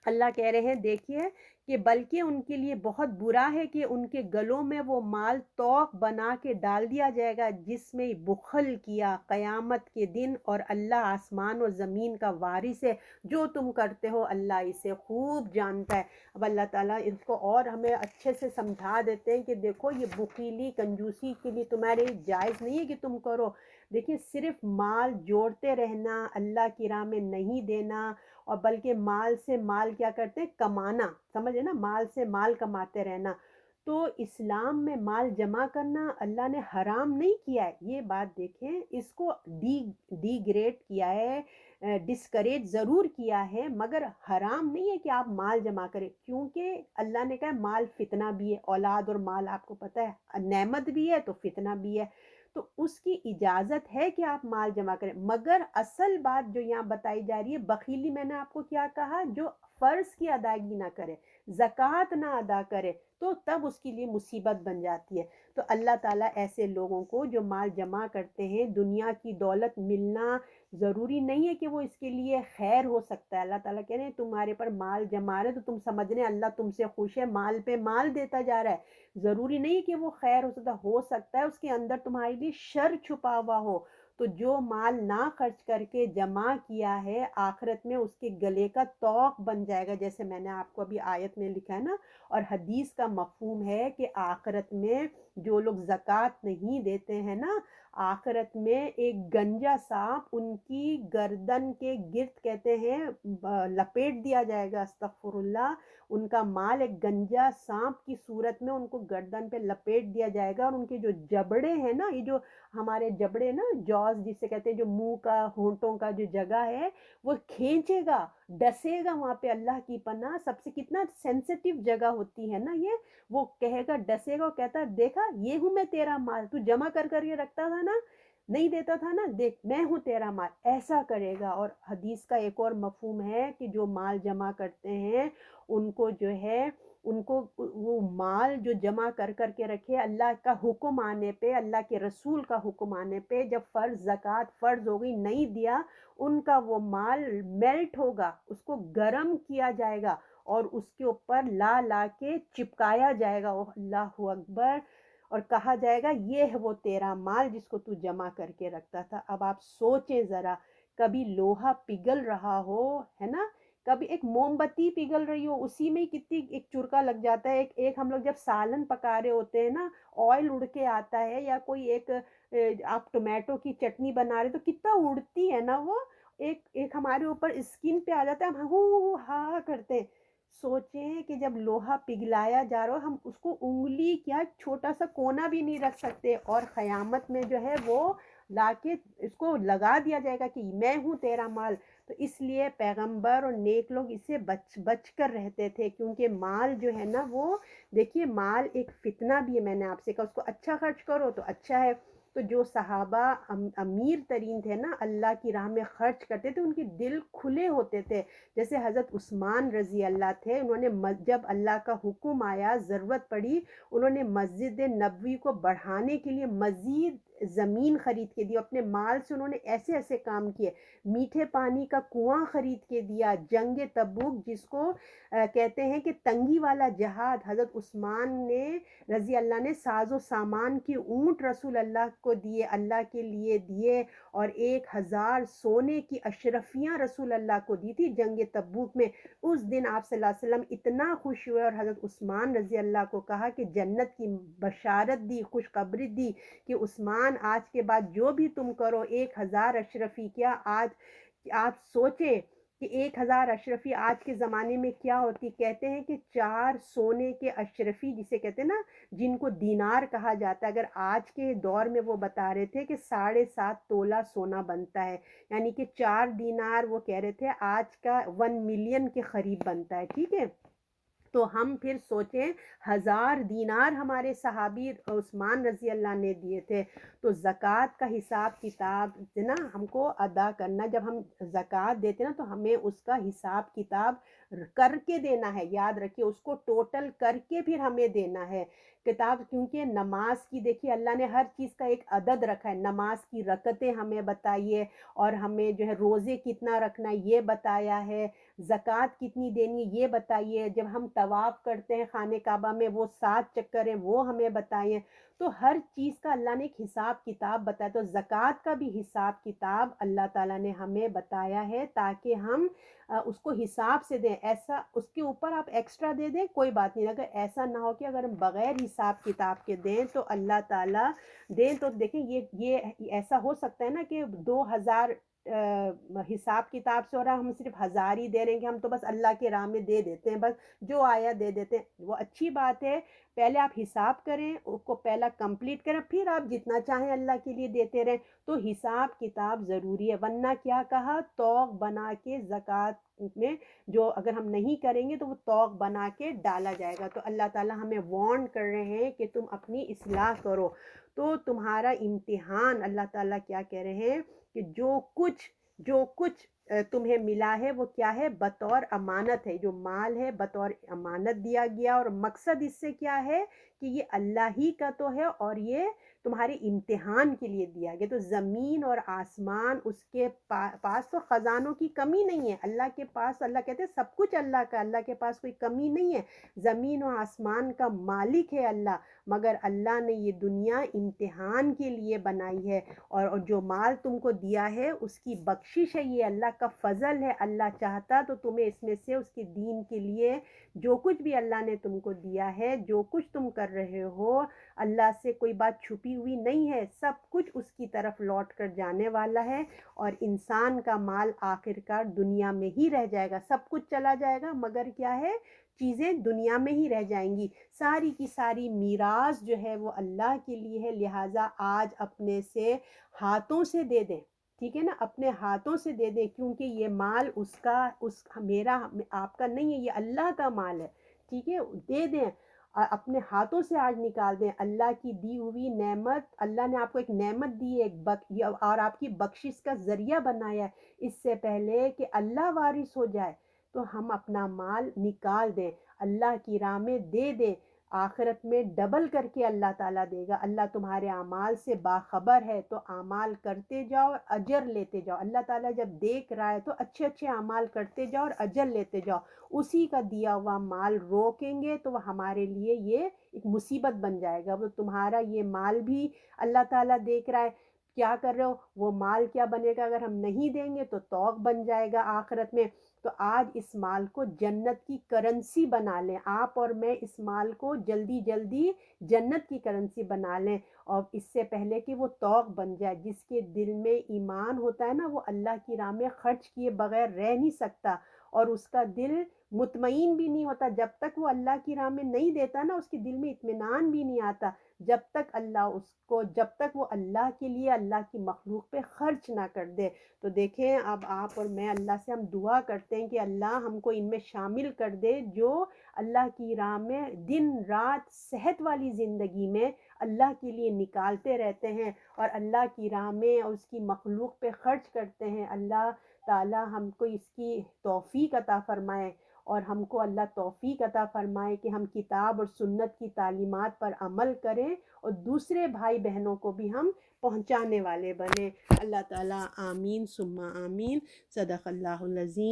اللہ کہہ رہے ہیں دیکھیے کہ بلکہ ان کے لیے بہت برا ہے کہ ان کے گلوں میں وہ مال طوق بنا کے ڈال دیا جائے گا جس میں بخل کیا قیامت کے دن، اور اللہ آسمان و زمین کا وارث ہے، جو تم کرتے ہو اللہ اسے خوب جانتا ہے۔ اب اللہ تعالیٰ اس کو اور ہمیں اچھے سے سمجھا دیتے ہیں کہ دیکھو یہ بخیلی کنجوسی کے لیے تمہارے جائز نہیں ہے کہ تم کرو۔ دیکھیے صرف مال جوڑتے رہنا، اللہ کی راہ میں نہیں دینا، اور بلکہ مال سے مال کیا کرتے ہیں؟ کمانا، سمجھے نا، مال سے مال کماتے رہنا۔ تو اسلام میں مال جمع کرنا اللہ نے حرام نہیں کیا ہے، یہ بات دیکھیں، اس کو ڈی گریڈ کیا ہے، ڈسکریج ضرور کیا ہے، مگر حرام نہیں ہے کہ آپ مال جمع کریں، کیونکہ اللہ نے کہا مال فتنہ بھی ہے، اولاد اور مال آپ کو پتہ ہے نعمت بھی ہے تو فتنہ بھی ہے، تو اس کی اجازت ہے کہ آپ مال جمع کریں، مگر اصل بات جو یہاں بتائی جا رہی ہے بخیلی، میں نے آپ کو کیا کہا؟ جو فرض کی ادائیگی نہ کرے، زکوٰۃ نہ ادا کرے، تو تب اس کے لیے مصیبت بن جاتی ہے۔ تو اللہ تعالیٰ ایسے لوگوں کو جو مال جمع کرتے ہیں، دنیا کی دولت ملنا ضروری نہیں ہے کہ وہ اس کے لیے خیر ہو سکتا ہے، اللہ تعالیٰ کہہ رہے ہیں تمہارے پر مال جمع رہے تو تم سمجھ رہے ہیں اللہ تم سے خوش ہے، مال پہ مال دیتا جا رہا ہے، ضروری نہیں کہ وہ خیر ہو سکتا ہے اس کے اندر تمہارے لیے شر چھپا ہوا ہو۔ تو جو مال نہ خرچ کر کے جمع کیا ہے، آخرت میں اس کے گلے کا طوق بن جائے گا، جیسے میں نے آپ کو ابھی آیت میں لکھا ہے نا، اور حدیث کا مفہوم ہے کہ آخرت میں جو لوگ زکوٰۃ نہیں دیتے ہیں نا، آخرت میں ایک گنجا سانپ ان کی گردن کے گرد کہتے ہیں لپیٹ دیا جائے گا، استغفر اللہ، ان کا مال ایک گنجا سانپ کی صورت میں ان کو گردن پہ لپیٹ دیا جائے گا، اور ان کے جو جبڑے ہیں نا، یہ جو ہمارے جبڑے نا، جوز جسے کہتے ہیں، جو منہ کا ہونٹوں کا جو جگہ ہے وہ کھینچے گا، ڈسے گا وہاں پہ، اللہ کی پناہ، سب سے کتنا سینسٹیو جگہ ہوتی ہے نا یہ، وہ کہے گا، ڈسے گا، کہتا دیکھا یہ ہوں میں تیرا مال، تو جمع کر کر کے رکھتا تھا نا، نہیں دیتا تھا نا، دیکھ میں ہوں تیرا مال، ایسا کرے گا۔ اور حدیث کا ایک اور مفہوم ہے کہ جو مال جمع کرتے ہیں ان کو جو ہے، ان کو وہ مال جو جمع کر کر کے رکھے، اللہ کا حکم آنے پہ، اللہ کے رسول کا حکم آنے پہ، جب زکوٰۃ فرض ہو گئی نہیں دیا، ان کا وہ مال میلٹ ہوگا، اس کو گرم کیا جائے گا، اور اس کے اوپر لا لا کے چپکایا جائے گا، اوہ اللہ اکبر، اور کہا جائے گا یہ ہے وہ تیرا مال جس کو تو جمع کر کے رکھتا تھا۔ اب آپ سوچیں ذرا، کبھی لوہا پگھل رہا ہو، ہے نا، کبھی ایک موم بتی پگھل رہی ہو، اسی میں کتنی ایک چرکا لگ جاتا ہے، ایک ہم لوگ جب سالن پکا رہے ہوتے ہیں نا، آئل اڑ کے آتا ہے، یا کوئی ایک آپ ٹومیٹو کی چٹنی بنا رہے تو کتنا اڑتی ہے نا وہ، ایک ہمارے اوپر اسکن پہ آ جاتا ہے، ہم ہو ہا کرتے ہیں۔ سوچیں کہ جب لوہا پگھلایا جا رہا ہو، ہم اس کو انگلی کیا چھوٹا سا کونا بھی نہیں رکھ سکتے، اور قیامت میں جو ہے وہ لا کے اس کو لگا دیا جائے گا کہ میں ہوں تیرا مال۔ تو اس لیے پیغمبر اور نیک لوگ اس سے بچ بچ کر رہتے تھے، کیونکہ مال جو ہے نا وہ، دیکھیے مال ایک فتنہ بھی ہے، میں نے آپ سے کہا اس کو اچھا خرچ کرو تو اچھا ہے۔ تو جو صحابہ امیر ترین تھے نا، اللہ کی راہ میں خرچ کرتے تھے، ان کے دل کھلے ہوتے تھے، جیسے حضرت عثمان رضی اللہ تھے، انہوں نے جب اللہ کا حکم آیا، ضرورت پڑی، انہوں نے مسجد نبوی کو بڑھانے کے لیے مزید زمین خرید کے دی، اپنے مال سے انہوں نے ایسے ایسے کام کیے، میٹھے پانی کا کنواں خرید کے دیا، جنگ تبوک جس کو کہتے ہیں کہ تنگی والا جہاد، حضرت عثمان نے رضی اللہ نے ساز و سامان کی اونٹ رسول اللہ کو دیے، اللہ کے لیے دیے، اور 1000 سونے کی اشرفیاں رسول اللہ کو دی تھی جنگ تبوک میں۔ اس دن آپ صلی اللہ علیہ وسلم اتنا خوش ہوئے، اور حضرت عثمان رضی اللہ کو کہا کہ جنت کی بشارت دی، خوشخبری دی کہ عثمان آج کے بعد جو بھی تم کرو، 1000 اشرفی کیا، آج آپ سوچیں کہ 1000 اشرفی آج کے زمانے میں کیا ہوتی، کہتے ہیں کہ 4 سونے کے اشرفی جسے کہتے ہیں نا، جن کو دینار کہا جاتا ہے، اگر آج کے دور میں وہ بتا رہے تھے کہ 7.5 تولہ سونا بنتا ہے، یعنی کہ 4 دینار وہ کہہ رہے تھے آج کا 1 ملین کے قریب بنتا ہے، ٹھیک ہے۔ تو ہم پھر سوچیں 1000 دینار ہمارے صحابی عثمان رضی اللہ نے دیے تھے، تو زکوٰۃ کا حساب کتاب نا ہم کو ادا کرنا، جب ہم زکوٰۃ دیتے نا تو ہمیں اس کا حساب کتاب کر کے دینا ہے، یاد رکھیے اس کو ٹوٹل کر کے پھر ہمیں دینا ہے کتاب، کیونکہ نماز کی دیکھیے اللہ نے ہر چیز کا ایک عدد رکھا ہے، نماز کی رکعتیں ہمیں بتائیے، اور ہمیں جو ہے روزے کتنا رکھنا ہے یہ بتایا ہے، زکوٰۃ کتنی دینی ہے یہ بتائیے، جب ہم طواف کرتے ہیں خانہ کعبہ میں وہ 7 چکر ہیں وہ ہمیں بتائیے، تو ہر چیز کا اللہ نے ایک حساب کتاب بتایا، تو زکوٰۃ کا بھی حساب کتاب اللہ تعالیٰ نے ہمیں بتایا ہے تاکہ ہم اس کو حساب سے دیں، ایسا اس کے اوپر آپ ایکسٹرا دے دیں کوئی بات نہیں، اگر ایسا نہ ہو کہ اگر ہم بغیر حساب کتاب کے دیں تو اللہ تعالیٰ دیں، تو دیکھیں یہ ایسا ہو سکتا ہے نا کہ 2000 حساب کتاب سے ہو رہا ہے، ہم صرف 1000 ہی دے رہے ہیں کہ ہم تو بس اللہ کے راہ میں دے دیتے ہیں، بس جو آیا دے دیتے ہیں، وہ اچھی بات ہے، پہلے آپ حساب کریں اس کو پہلا کمپلیٹ کریں، پھر آپ جتنا چاہیں اللہ کے لیے دیتے رہیں، تو حساب کتاب ضروری ہے، ورنہ کیا کہا توق بنا کے زکوٰۃ میں جو اگر ہم نہیں کریں گے تو وہ توق بنا کے ڈالا جائے گا، تو اللہ تعالیٰ ہمیں وارن کر رہے ہیں کہ تم اپنی اصلاح کرو، تو تمہارا امتحان اللہ تعالیٰ کیا کہہ رہے ہیں کہ جو کچھ تمہیں ملا ہے وہ کیا ہے، بطور امانت ہے، جو مال ہے بطور امانت دیا گیا، اور مقصد اس سے کیا ہے کہ یہ اللہ ہی کا تو ہے، اور یہ تمہارے امتحان کے لیے دیا گیا، تو زمین اور آسمان اس کے پاس تو خزانوں کی کمی نہیں ہے، اللہ کے پاس، اللہ کہتے ہیں سب کچھ اللہ کا، اللہ کے پاس کوئی کمی نہیں ہے، زمین و آسمان کا مالک ہے اللہ، مگر اللہ نے یہ دنیا امتحان کے لیے بنائی ہے، اور جو مال تم کو دیا ہے اس کی بخشش ہے، یہ اللہ کا فضل ہے، اللہ چاہتا تو تمہیں اس میں سے اس کے دین کے لیے جو کچھ بھی اللہ نے تم کو دیا ہے، جو کچھ تم کر رہے ہو، اللہ سے کوئی بات چھپی ہوئی نہیں ہے، سب کچھ اس کی طرف لوٹ کر جانے والا ہے، اور انسان کا مال آخرکار دنیا میں ہی رہ جائے گا، سب کچھ چلا جائے گا مگر کیا ہے، چیزیں دنیا میں ہی رہ جائیں گی، ساری کی ساری میراث جو ہے وہ اللہ کے لیے ہے، لہٰذا آج اپنے سے ہاتھوں سے دے دیں، ٹھیک ہے نا، اپنے ہاتھوں سے دے دیں، کیونکہ یہ مال میرا آپ کا نہیں ہے، یہ اللہ کا مال ہے، ٹھیک ہے، دے دیں، اپنے ہاتھوں سے آج نکال دیں، اللہ کی دی ہوئی نعمت، اللہ نے آپ کو ایک نعمت دی ہے، اور آپ کی بخشش کا ذریعہ بنایا ہے، اس سے پہلے کہ اللہ وارث ہو جائے تو ہم اپنا مال نکال دیں، اللہ کی راہ میں دے دیں، آخرت میں ڈبل کر کے اللہ تعالیٰ دے گا، اللہ تمہارے اعمال سے باخبر ہے، تو اعمال کرتے جاؤ اور اجر لیتے جاؤ، اللہ تعالیٰ جب دیکھ رہا ہے تو اچھے اچھے اعمال کرتے جاؤ اور اجر لیتے جاؤ، اسی کا دیا ہوا مال روکیں گے تو وہ ہمارے لیے یہ ایک مصیبت بن جائے گا، وہ تمہارا یہ مال بھی اللہ تعالیٰ دیکھ رہا ہے، کیا کر رہے ہو، وہ مال کیا بنے گا اگر ہم نہیں دیں گے، تو توق بن جائے گا آخرت میں، تو آج اس مال کو جنت کی کرنسی بنا لیں، آپ اور میں اس مال کو جلدی جلدی جنت کی کرنسی بنا لیں، اور اس سے پہلے کہ وہ توق بن جائے، جس کے دل میں ایمان ہوتا ہے نا وہ اللہ کی راہ میں خرچ کیے بغیر رہ نہیں سکتا، اور اس کا دل مطمئن بھی نہیں ہوتا جب تک وہ اللہ کی راہ میں نہیں دیتا نا، اس کے دل میں اطمینان بھی نہیں آتا جب تک وہ اللہ کے لیے اللہ کی مخلوق پہ خرچ نہ کر دے، تو دیکھیں اب آپ اور میں اللہ سے ہم دعا کرتے ہیں کہ اللہ ہم کو ان میں شامل کر دے جو اللہ کی راہ میں دن رات صحت والی زندگی میں اللہ کے لیے نکالتے رہتے ہیں، اور اللہ کی راہ میں اور اس کی مخلوق پہ خرچ کرتے ہیں، اللہ تعالی ہم کو اس کی توفیق عطا فرمائے، اور ہم کو اللہ توفیق عطا فرمائے کہ ہم کتاب اور سنت کی تعلیمات پر عمل کریں، اور دوسرے بھائی بہنوں کو بھی ہم پہنچانے والے بنیں، اللہ تعالیٰ آمین ثم آمین، صدق اللہ العظیم۔